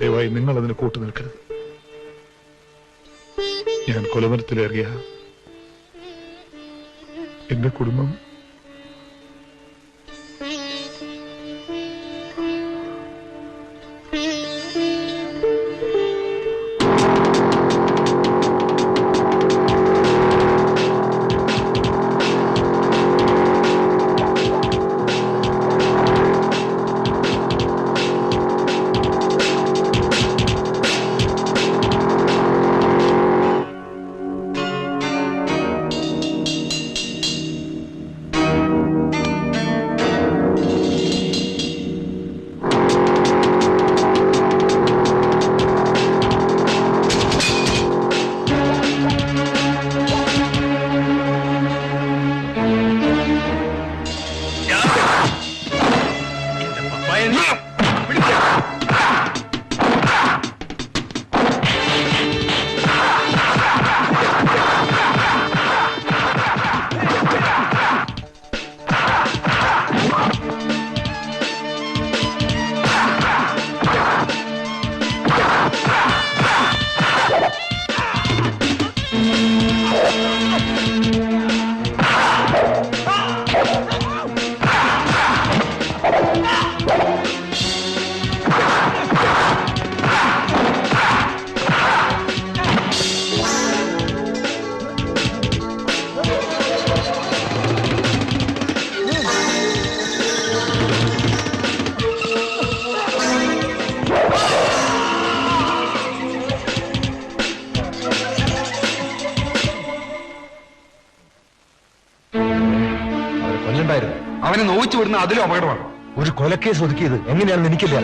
ദയവായി നിങ്ങൾ അതിന് കൂട്ടുനിൽക്കരുത്. ഞാൻ കൊലമരത്തിലേറിയ എന്റെ കുടുംബം അവനെ നോവിച്ചു വിടുന്ന അതിലും അപകടമാണ്. ഒരു കൊലക്കേസ് ഒതുക്കിയത് എങ്ങനെയാണെന്ന് എനിക്കില്ല.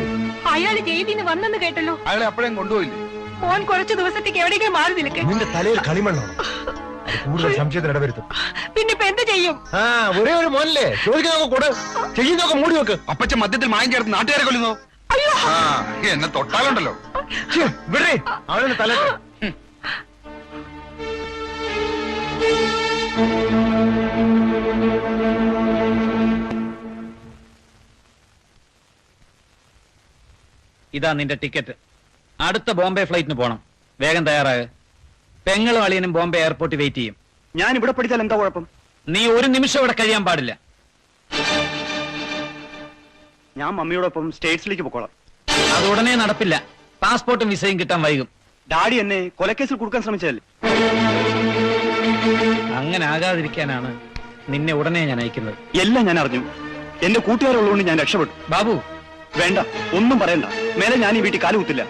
അയാൾ ജയിലിൽ നിന്ന് വന്നെന്ന് കേട്ടല്ലോ. അയാളെ അപ്പോഴേം കൊണ്ടുപോയില്ലേ? ഫോൺ കുറച്ചു ദിവസത്തേക്ക് എവിടെയെങ്കിലും മാറി നിൽക്ക്. നിന്റെ തലയിൽ കളിമണ്ണാണ്. കൂടുതൽ സംശയത്തിന് ഇടവരുത്തും. പിന്നെ ഇപ്പൊ എന്ത് ചെയ്യും? ഒരേ ഒരു മോനല്ലേ, ചോദിക്കുന്നൊക്കെ കൂടെ ചെയ്യുന്നൊക്കെ മൂടി വെക്ക്. അപ്പച്ച മദ്യത്തിൽ മായം ചേർത്ത് നാട്ടുകാരെ കൊല്ലുന്നു. എന്നെ തൊട്ടാലുണ്ടല്ലോ. അവനെ തല ഇതാ നിന്റെ ടിക്കറ്റ്. അടുത്ത ബോംബെ ഫ്ലൈറ്റിന് പോണം. വേഗം തയ്യാറാക. പെങ്ങളും അളിയനും ബോംബെ എയർപോർട്ടിൽ വെയിറ്റ് ചെയ്യും. ഞാൻ ഇവിടെ പഠിച്ചാൽ എന്താ കുഴപ്പം? നീ ഒരു നിമിഷം ഇവിടെ കഴിയാൻ പാടില്ല. ഞാൻ മമ്മിയോടൊപ്പം സ്റ്റേറ്റ്സിലേക്ക് പോക്കോളാം. അത് ഉടനെ നടപ്പില്ല. പാസ്പോർട്ടും വിസയും കിട്ടാൻ വൈകും. ഡാഡി എന്നെ കൊലക്കേസിൽ കൊടുക്കാൻ ശ്രമിച്ചതല്ലേ? അങ്ങനെ ആകാതിരിക്കാനാണ് നിന്നെ ഉടനെ ഞാൻ അയക്കുന്നത്. എല്ലാം ഞാൻ അറിഞ്ഞു. എന്റെ കൂട്ടുകാരുള്ളതുകൊണ്ട് ഞാൻ രക്ഷപ്പെട്ടു. ബാബു, വേണ്ട, ഒന്നും പറയണ്ട. മേലെ ഞാൻ ഈ വീട്ടിൽ കാലുകുത്തില്ല.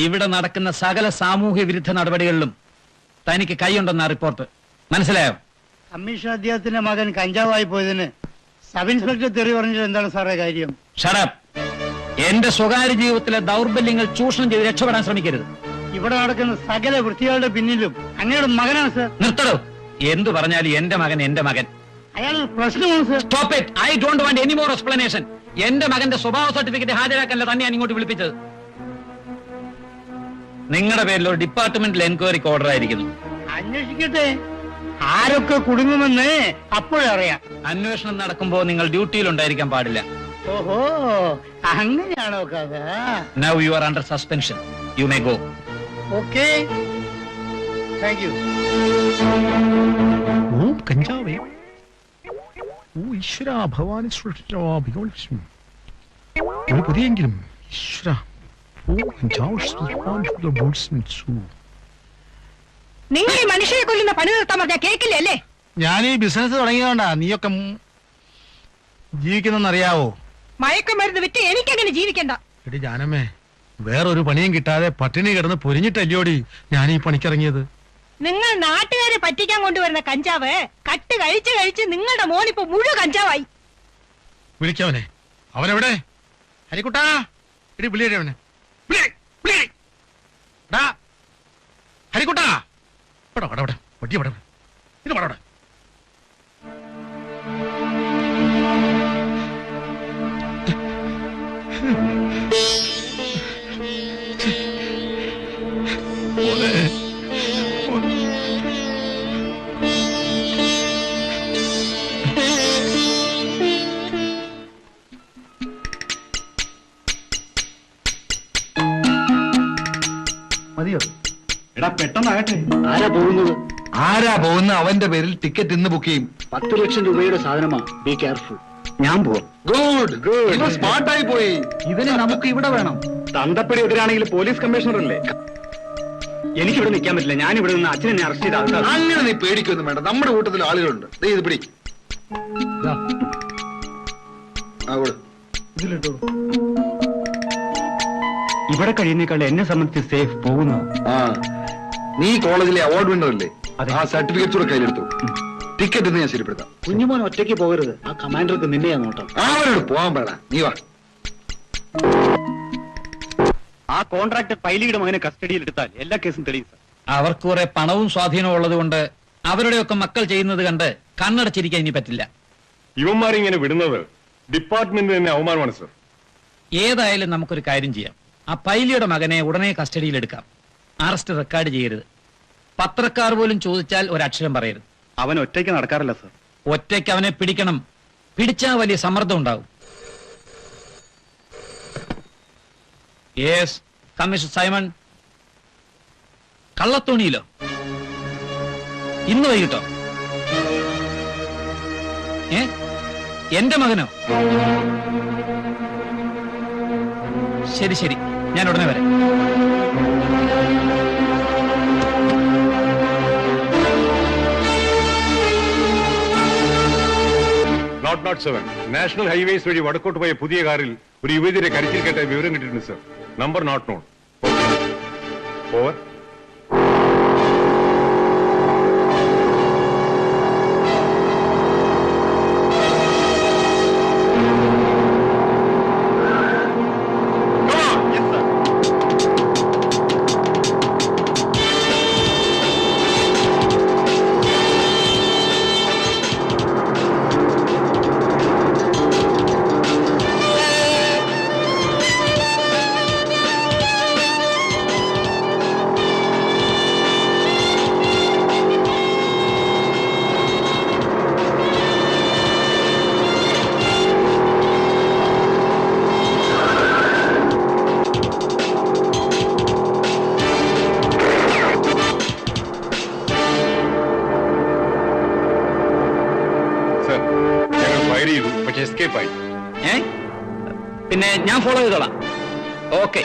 ഇവിടെ നടക്കുന്ന സകല സാമൂഹ്യ വിരുദ്ധ നടപടികളിലും തനിക്ക് കൈയുണ്ടെന്ന റിപ്പോർട്ട്. മനസ്സിലായോ? കമ്മീഷൻ അദ്ദേഹത്തിന്റെ മകൻ കഞ്ചാവായി പോയതിന് സബ് ഇൻസ്പെക്ടർ തെറി പറഞ്ഞിട്ട് എന്താണ് സാറേ കാര്യം? ഷടപ്പ്. എന്റെ സ്വകാര്യ ജീവിതത്തിലെ ദൗർബല്യങ്ങൾ ചൂഷണം ചെയ്ത് രക്ഷപ്പെടാൻ ശ്രമിക്കരുത്. ഇവിടെ നടക്കുന്ന സകല വൃത്തികളുടെ പിന്നിലും അങ്ങയുടെ മകനാണ് സാർ. നിർത്തടോ. എന്തു പറഞ്ഞാലും എന്റെ മകൻ. അയാൾ പ്രശ്നമാണ് sir. Stop it. I don't want any more explanation. എന്റെ മകന്റെ സ്വഭാവ സർട്ടിഫിക്കറ്റ് ഹാജരാക്കാനല്ല തന്നെ ഞാൻ ഇങ്ങോട്ട് വിളിപ്പിച്ചത്. നിങ്ങളുടെ പേരിൽ ഒരു ഡിപ്പാർട്ട്മെന്റിൽ എൻക്വയറിക്ക് ഓർഡർ ആയിരിക്കുന്നു. അന്വേഷിക്കട്ടെ, ആരൊക്കെ കുടുങ്ങുമെന്ന് അപ്പോഴറിയാം. അന്വേഷണം നടക്കുമ്പോൾ നിങ്ങൾ ഡ്യൂട്ടിയിൽ ഉണ്ടായിരിക്കാൻ പാടില്ല. ഓഹോ, അങ്ങനെയാണോ കഥ? Now you are under suspension. You may go. Okay, thank you. ഓ കഞ്ചാവേ, ഓ ഈശ്വര ഭഗവാൻ ഒരു പുതിയെങ്കിലും ഈശ്വര. നിങ്ങൾ ഈ മനുഷ്യരെ കൊല്ലുന്ന പണി നിർത്താൻ പറഞ്ഞാ കേൾക്കില്ലേ അല്ലേ? ഞാൻ ഈ ബിസിനസ് തുടങ്ങിയതുകൊണ്ടാ നീയൊക്കെ ജീവിക്കുന്നറിയാവോ? മയക്കുമരുന്ന് വിറ്റ് എനിക്കങ്ങനെ ജീവിക്കണ്ട. എടി ജാനമ്മേ, വേറൊരു പണിയും കിട്ടാതെ പട്ടിണി കിടന്ന് പൊരിഞ്ഞിട്ടല്ലോടി ഞാൻ ഈ പണിക്കിറങ്ങിയത്. നിങ്ങൾ നാട്ടുകാരെ പറ്റിക്കാൻ കൊണ്ടുവരുന്ന കഞ്ചാവ് കട്ട് കഴിച്ച് കഴിച്ച് നിങ്ങളുടെ മോനിപ്പോ മുഴുവൻ കഞ്ചാവായി. വിളിക്കവനെ. അവനെവിടെ? ഹരിക്കുട്ടാ, എടി വിളിയടി അവനെ. ഹരിക്കുട്ടാ, വട്ടി ഇവിടെ ഇത് പടവിടെ. മതിയോ? എടാ പെട്ടെന്നാകട്ടെ. ആരാ പോകുന്ന? അവന്റെ പേരിൽ ടിക്കറ്റ് ഇന്ന് ബുക്ക് ചെയ്യും. 10 ലക്ഷം രൂപയുടെ സാധനമാ. Be careful. ഞാൻ പോവാം. Good good. സ്മാർട്ടായി പോയി. ഇതിനെ നമുക്ക് ഇവിടെ വേണം. തന്തപ്പടി എതിരാണെങ്കിൽ പോലീസ് കമ്മീഷണർ അല്ലേ? എനിക്കിവിടെ നിൽക്കാൻ പറ്റില്ല. ഞാൻ ഇവിടെ നിന്ന് അച്ഛനെ അറസ്റ്റ് ചെയ്ത ആൾക്കാർ. അങ്ങനെ നീ പേടിക്കൊന്നും വേണ്ട. നമ്മുടെ കൂട്ടത്തിൽ ആളുകളുണ്ട്. ഇത് പിടി. ഇതിലിട്ടോ. ഇവിടെ കഴിയുന്നേക്കാൾ എന്നെ സംബന്ധിച്ച് സേഫ് പോകുന്നു. ആ, നീ കോളേജിലെ അവാർഡ് വിന്നർ അല്ലേ? ആ സർട്ടിഫിക്കറ്റ് കൂടെ കയ്യിലെടുത്തു. ടിക്കറ്റ് ഞാൻ ശരിപ്പെടുത്താം. കുഞ്ഞുമോൻ ഒറ്റയ്ക്ക് പോകരുത്. ആ കമാൻഡർക്ക് നിന്നെയാ നോട്ടം. അവരോട് പോവാൻ വേണ്ട. നീ വാ. ആ കോൺട്രാക്ടർ പൈലിയുടെ മകനെ കസ്റ്റഡിയിൽ എടുത്താൽ എല്ലാ കേസും തെളിയും സാർ. അവർക്ക് കുറെ പണവും സ്വാധീനവും ഉള്ളത് കൊണ്ട് അവരുടെയൊക്കെ മക്കൾ ചെയ്യുന്നത് കണ്ട് കണ്ണടച്ചിരിക്കാൻ ഇനി പറ്റില്ല. ഇവന്മാരിങ്ങനെ വിടുന്നത് ഡിപ്പാർട്ട്മെന്റ് തന്നെ അവമാനമാണ് സർ. ഏതായാലും നമുക്കൊരു കാര്യം ചെയ്യാം. ആ പൈലിയുടെ മകനെ ഉടനെ കസ്റ്റഡിയിൽ എടുക്കാം. അറസ്റ്റ് റെക്കോർഡ് ചെയ്യരുത്. പത്രക്കാർ പോലും ചോദിച്ചാൽ ഒരക്ഷരം പറയരുത്. അവൻ ഒറ്റയ്ക്ക് നടക്കാറില്ല സർ. ഒറ്റയ്ക്ക് അവനെ പിടിക്കണം. പിടിച്ചാൽ വലിയ സമ്മർദ്ദം ഉണ്ടാവും. Yes, commissioner Simon. കള്ളത്തോണിയിലോ? ഇന്ന് വൈകിട്ടോ? എന്റെ മകനോ? ശരി ശരി, ഞാൻ ഉടനെ വരാം. നോട്ട് 7 നാഷണൽ ഹൈവേസ് വഴി വടക്കോട്ട് പോയ പുതിയ കാറിൽ ഒരു യുവതിയുടെ കരുത്തിൽ കേട്ട വിവരം കിട്ടിയിട്ടുണ്ട് sir. Number not known. Over. Fire ചെയ്തു, പക്ഷെ എസ്കേപ്പ് ആയി. പിന്നെ ഞാൻ ഫോളോ ചെയ്തോളാം. ഓക്കെ.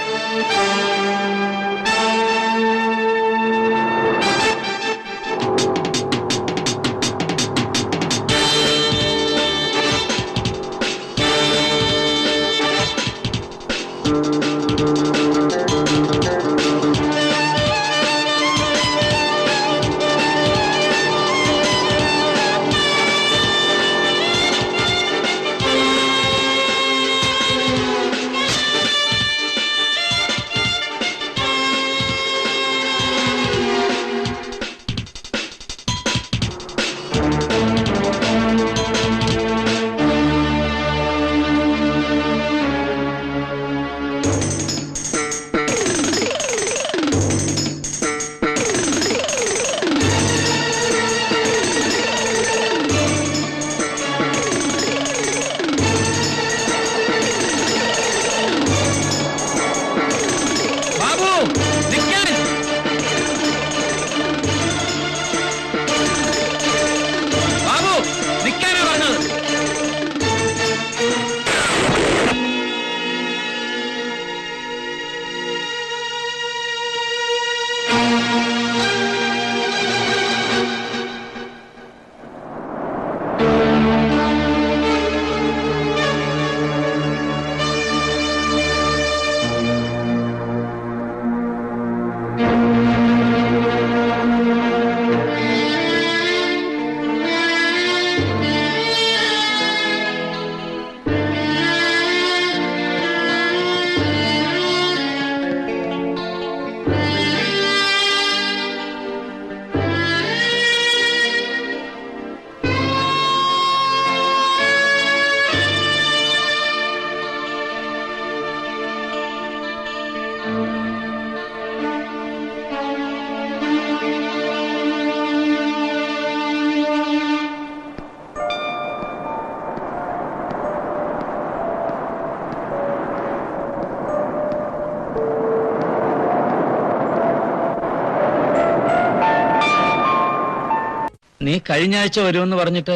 നീ കഴിഞ്ഞ ആഴ്ച വരുമെന്ന് പറഞ്ഞിട്ട്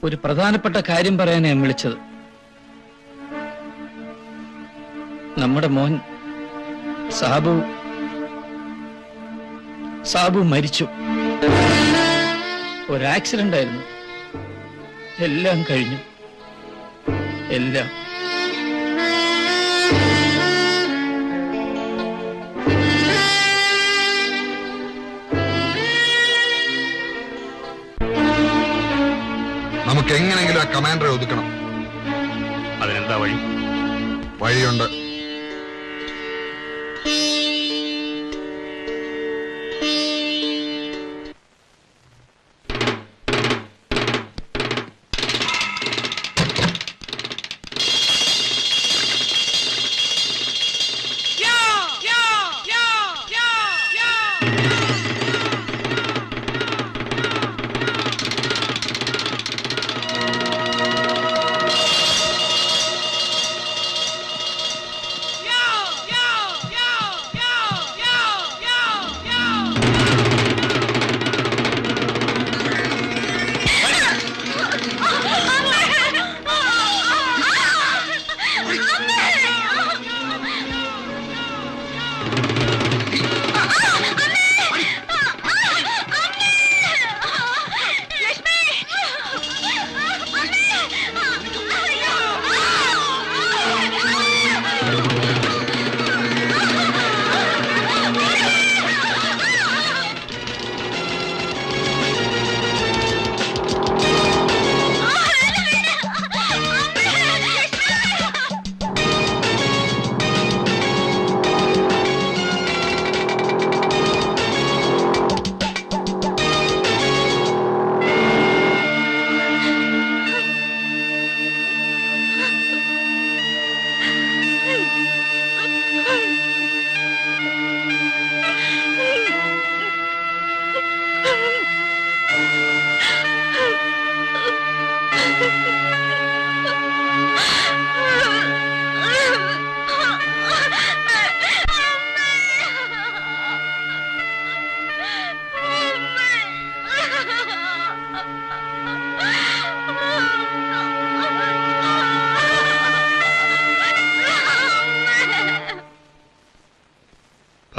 ഒരു പ്രധാനപ്പെട്ട കാര്യം പറയാൻ ഞാൻ വിളിച്ചത്. നമ്മുടെ മോൻ സാബു മരിച്ചു. ഒരു ആക്സിഡന്റ് ആയിരുന്നു. എല്ലാം കഴിഞ്ഞു, എല്ലാം. നമുക്ക് എങ്ങനെങ്കിലും ആ കമാൻഡറെ ഒതുക്കണം. അതിനെന്താ വഴി? വഴിയുണ്ട്.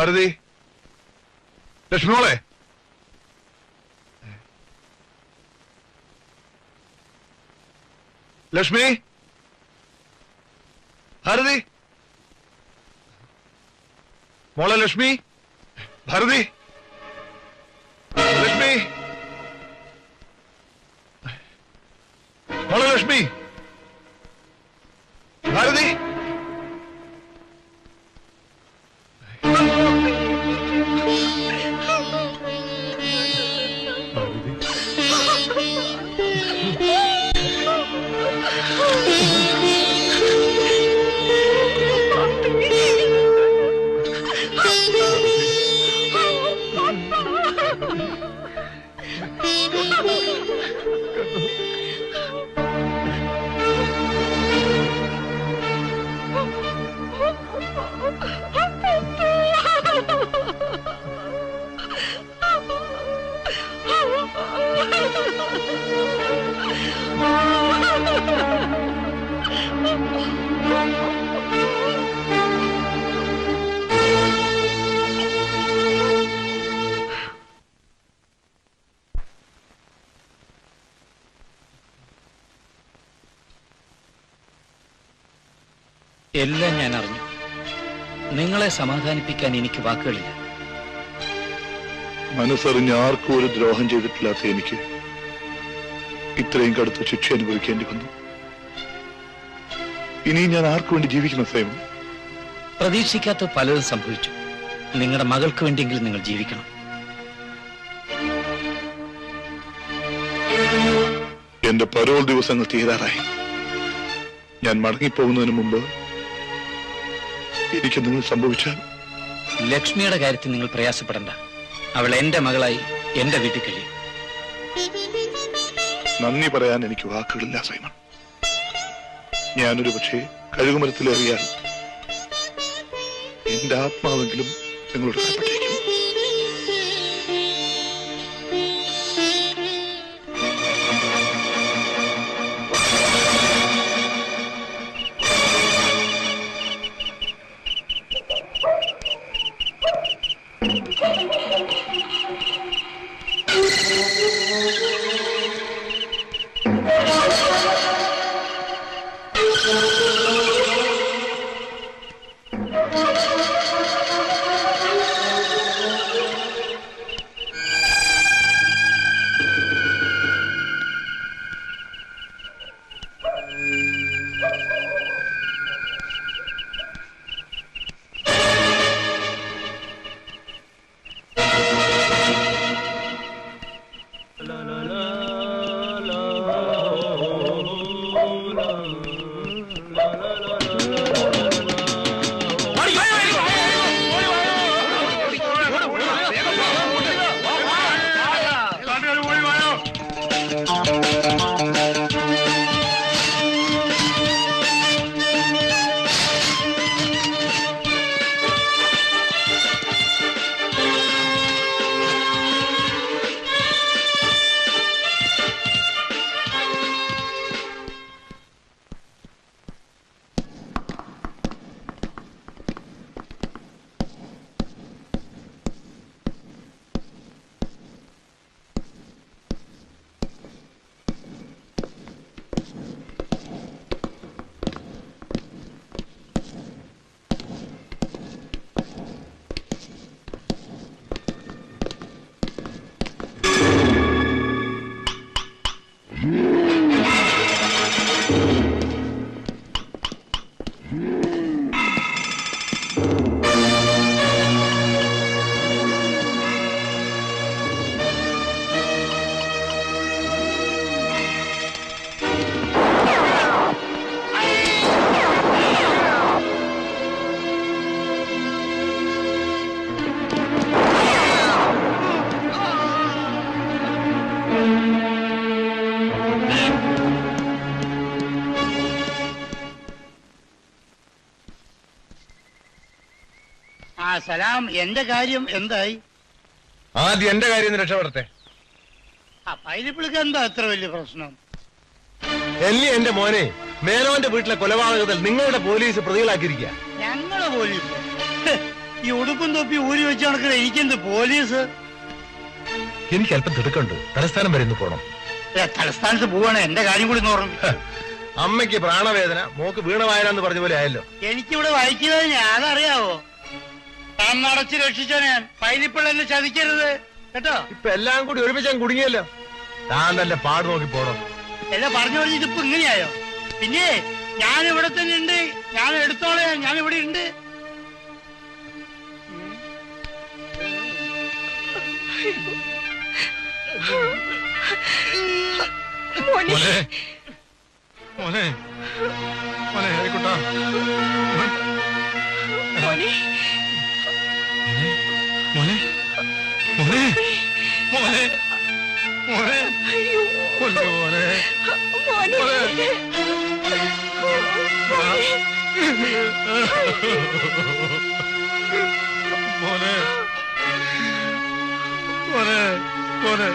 ഭാരതി, ലക്ഷ്മിമോളെ, ലക്ഷ്മി, ഭാരതി, മോളെ ലക്ഷ്മി, ഭാരതി, ലക്ഷ്മി, മോളെ ലക്ഷ്മി, ഭാരതി. എല്ലാം ഞാൻ അറിഞ്ഞു. നിങ്ങളെ സമാധാനിപ്പിക്കാൻ എനിക്ക് വാക്കുകളില്ല. മനസ്സറിഞ്ഞ് ആർക്കും ഒരു ദ്രോഹം ചെയ്തിട്ടില്ലാത്ത എനിക്ക് ഇത്രയും കടുത്ത ശിക്ഷ അനുഭവിക്കേണ്ടി വന്നു. ഇനി ഞാൻ ആർക്കു വേണ്ടി ജീവിക്കണം സൈമൺ? പ്രതീക്ഷിക്കാത്ത പലതും സംഭവിച്ചു. നിങ്ങളുടെ മകൾക്ക് വേണ്ടിയെങ്കിലും നിങ്ങൾ ജീവിക്കണം. എന്റെ പരോൾ ദിവസങ്ങൾ തീരാറായി. ഞാൻ മടങ്ങിപ്പോകുന്നതിന് മുമ്പ് എനിക്ക് നിങ്ങൾ സംഭവിച്ചാൽ? ലക്ഷ്മിയുടെ കാര്യത്തിൽ നിങ്ങൾ പ്രയാസപ്പെടണ്ട. അവൾ എന്റെ മകളായി എന്റെ വീട്ടിൽ കഴിയും. നന്ദി പറയാൻ എനിക്ക് വാക്കുകളില്ല സൈമൺ. ഞാനൊരു പക്ഷേ കഴുകുമരത്തിലേറിയാൽ എന്റെ ആത്മാവെങ്കിലും നിങ്ങളോട് കടപ്പെട്ടേക്കും. സലാം, എന്റെ കാര്യം എന്തായി? ആദ്യം എന്റെ കാര്യം ഒന്ന് രക്ഷപ്പെടട്ടെ. പൈലിപ്പിളിക്ക് എന്താ അത്ര വലിയ പ്രശ്നം? എല്ലി എന്റെ മോനെ മേനോന്റെ വീട്ടിലെ കൊലപാതകത്തിൽ നിങ്ങളുടെ പോലീസ് പ്രതികളാക്കിയിരിക്കുക. ഞങ്ങളെ പോലീസ്? ഈ ഉടുപ്പും തൊപ്പി ഊരി വെച്ച് നടക്കുന്ന എനിക്കെന്ത് പോലീസ്? എനിക്ക് അല്പം തിടുക്കുണ്ട്. തലസ്ഥാനം വരെ ഇന്ന് പോണം. തലസ്ഥാനത്ത് പോവാണ്, എന്റെ കാര്യം കൂടി ഓർമ്മ. അമ്മയ്ക്ക് പ്രാണവേദന, മോക്ക് വീണവായനാന്ന് പറഞ്ഞ പോലെ ആയല്ലോ. എനിക്കിവിടെ വായിക്കുന്നത് ഞാനറിയാവോ? താൻ നടച്ച് രക്ഷിച്ചോ ഞാൻ. പൈലിപ്പിള്ള എന്നെ ചതിക്കരുത് കേട്ടോ. ഇപ്പൊ എല്ലാം കൂടി ഒരുമിച്ചാൻ കുടുങ്ങിയല്ലോ. താൻ തന്റെ പാട് നോക്കി പോണം. എല്ലാം പറഞ്ഞു പറഞ്ഞിട്ട് ഇപ്പൊ ഇങ്ങനെയായോ? പിന്നെ ഞാൻ ഇവിടെ തന്നെ ഉണ്ട്, ഞാൻ എടുത്തോളാം, ഞാൻ ഇവിടെ ഉണ്ട്. മോനെ മോനെ മോനെ ഹരിക്കുട്ടാ, മോനെ മോനെ മോനെ മോനെ മോനെ മോനെ മോനെ മോനെ മോനെ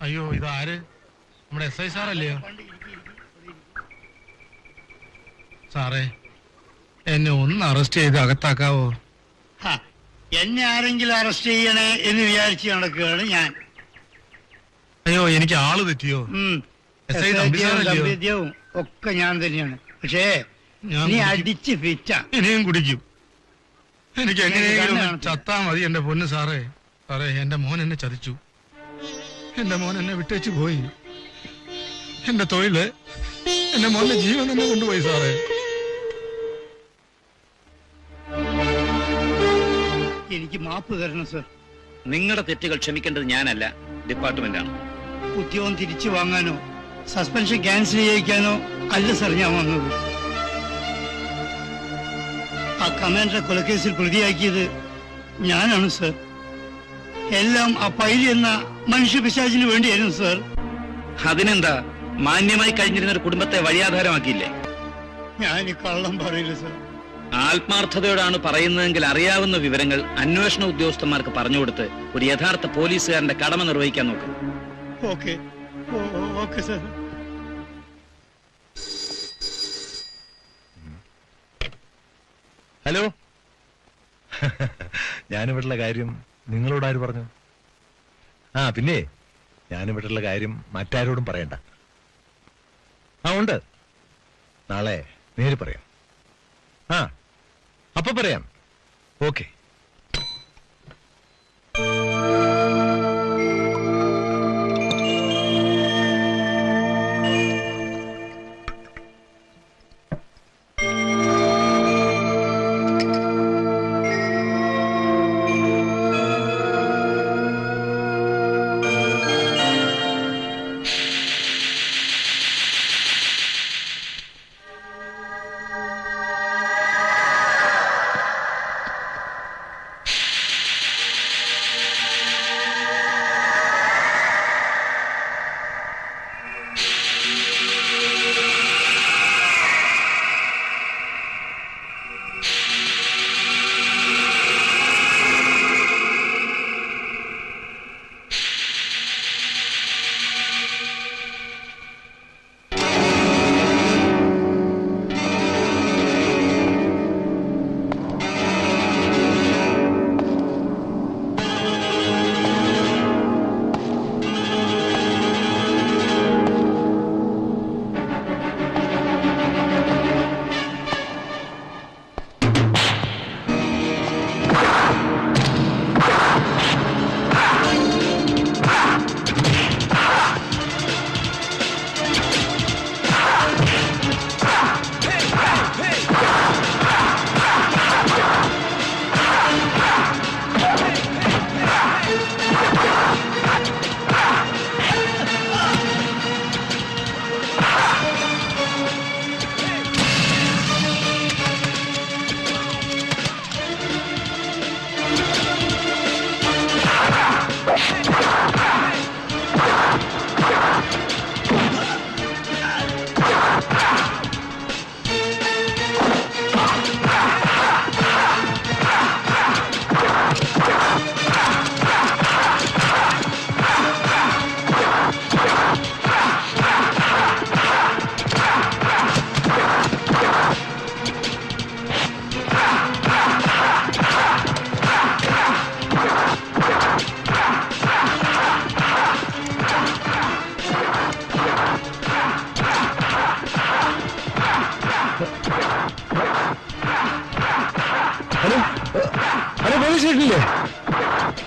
അയ്യോ, ഇതാര്? നമ്മുടെ SI സാറല്ലയോ? സാറേ, എന്നെ ഒന്ന് അറസ്റ്റ് ചെയ്ത് അകത്താക്കാവോ? എന്നെ ആരെങ്കിലും അറസ്റ്റ് ചെയ്യണേ എന്ന് വിചാരിച്ച് നടക്കുകയാണ് ഞാൻ. അയ്യോ, എനിക്ക് ആള് തെറ്റിയോ? SI സംവിധാനവും ഒക്കെ ഞാൻ തന്നെയാണ്. പക്ഷേ നീ അടിച്ച് ഫിറ്റ. ഇനിയും കുടിക്കും. എനിക്ക് എങ്ങനെയെങ്കിലും ചത്താ മതി എന്റെ പൊന്ന് സാറേ. സാറേ, എന്റെ മോൻ എന്നെ ചതിച്ചു. എന്റെ മോൻ എന്നെ വിട്ടേച്ചു പോയി. എന്റെ തൊഴില്, എന്റെ മോന്റെ ജീവൻ തന്നെ കൊണ്ടുപോയി സാറേ. എനിക്ക് മാപ്പ് തരണം സർ. നിങ്ങളുടെ തെറ്റുകൾ ക്ഷമിക്കേണ്ടത് ഞാനല്ല, ഡിപ്പാർട്ട്മെന്റാണ്. ഉദ്യോഗം തിരിച്ചു വാങ്ങാനോ സസ്പെൻഷൻ ക്യാൻസൽ ചെയ്യിക്കാനോ അല്ല സർ ഞാൻ വന്നത്. ആ കമാൻഡറെ കൊലക്കേസിൽ പ്രതിയാക്കിയത് ഞാനാണ് സർ. എല്ലാം ആ പൈലി എന്ന മനുഷ്യ പിശാചിന് വേണ്ടിയായിരുന്നു സർ. അതിനെന്താ, മാന്യമായി കഴിഞ്ഞിരുന്ന ഒരു കുടുംബത്തെ വഴിയാധാരമാക്കിയില്ലേ? ഞാൻ കള്ളം പറയില്ല സർ. ആത്മാർത്ഥതയോടാണ് പറയുന്നതെങ്കിൽ അറിയാവുന്ന വിവരങ്ങൾ അന്വേഷണ ഉദ്യോഗസ്ഥന്മാർക്ക് പറഞ്ഞുകൊടുത്ത് ഒരു യഥാർത്ഥ പോലീസുകാരന്റെ കടമ നിർവഹിക്കാൻ നോക്കും. Okay okay sir. ഹലോ, ഞാനിവിടുള്ള കാര്യം നിങ്ങളോട് ആര് പറഞ്ഞു? പിന്നെ ഞാനിവിടെയുള്ള കാര്യം മറ്റാരോടും പറയണ്ട. ആ ഉണ്ട്, നാളെ നേര് പറയാം. ആ അപ്പൊ പറയാം. ഓക്കെ.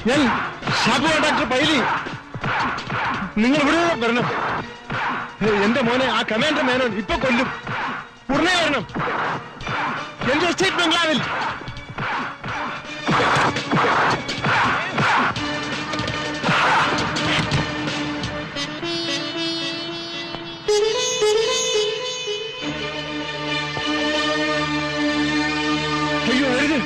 ഞാൻ ഡോക്ടർ പൈലി. നിങ്ങൾ ഇവിടെ വരണം. എന്റെ മോനെ ആ കമാൻഡർ മേനോൻ ഇപ്പൊ കൊല്ലും. ഉടനെ വരണം. എന്റെ എസ്റ്റേറ്റ് ബംഗ്ലാവിൽ. അയ്യോ അരുത്.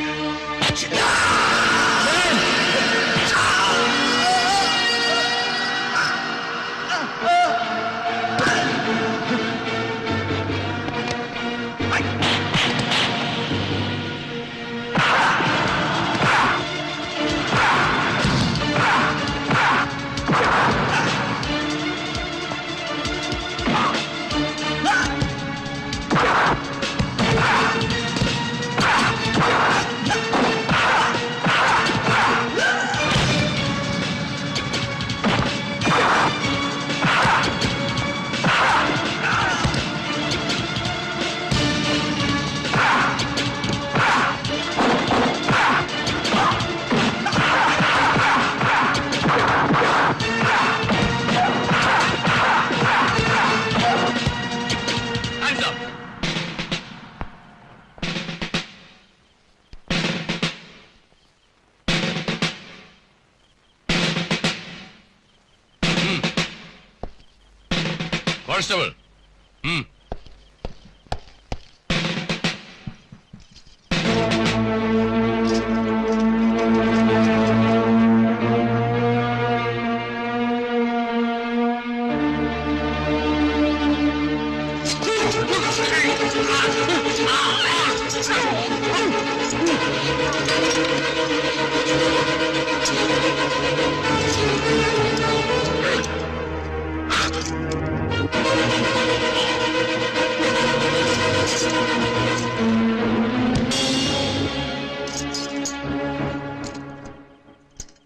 Constable.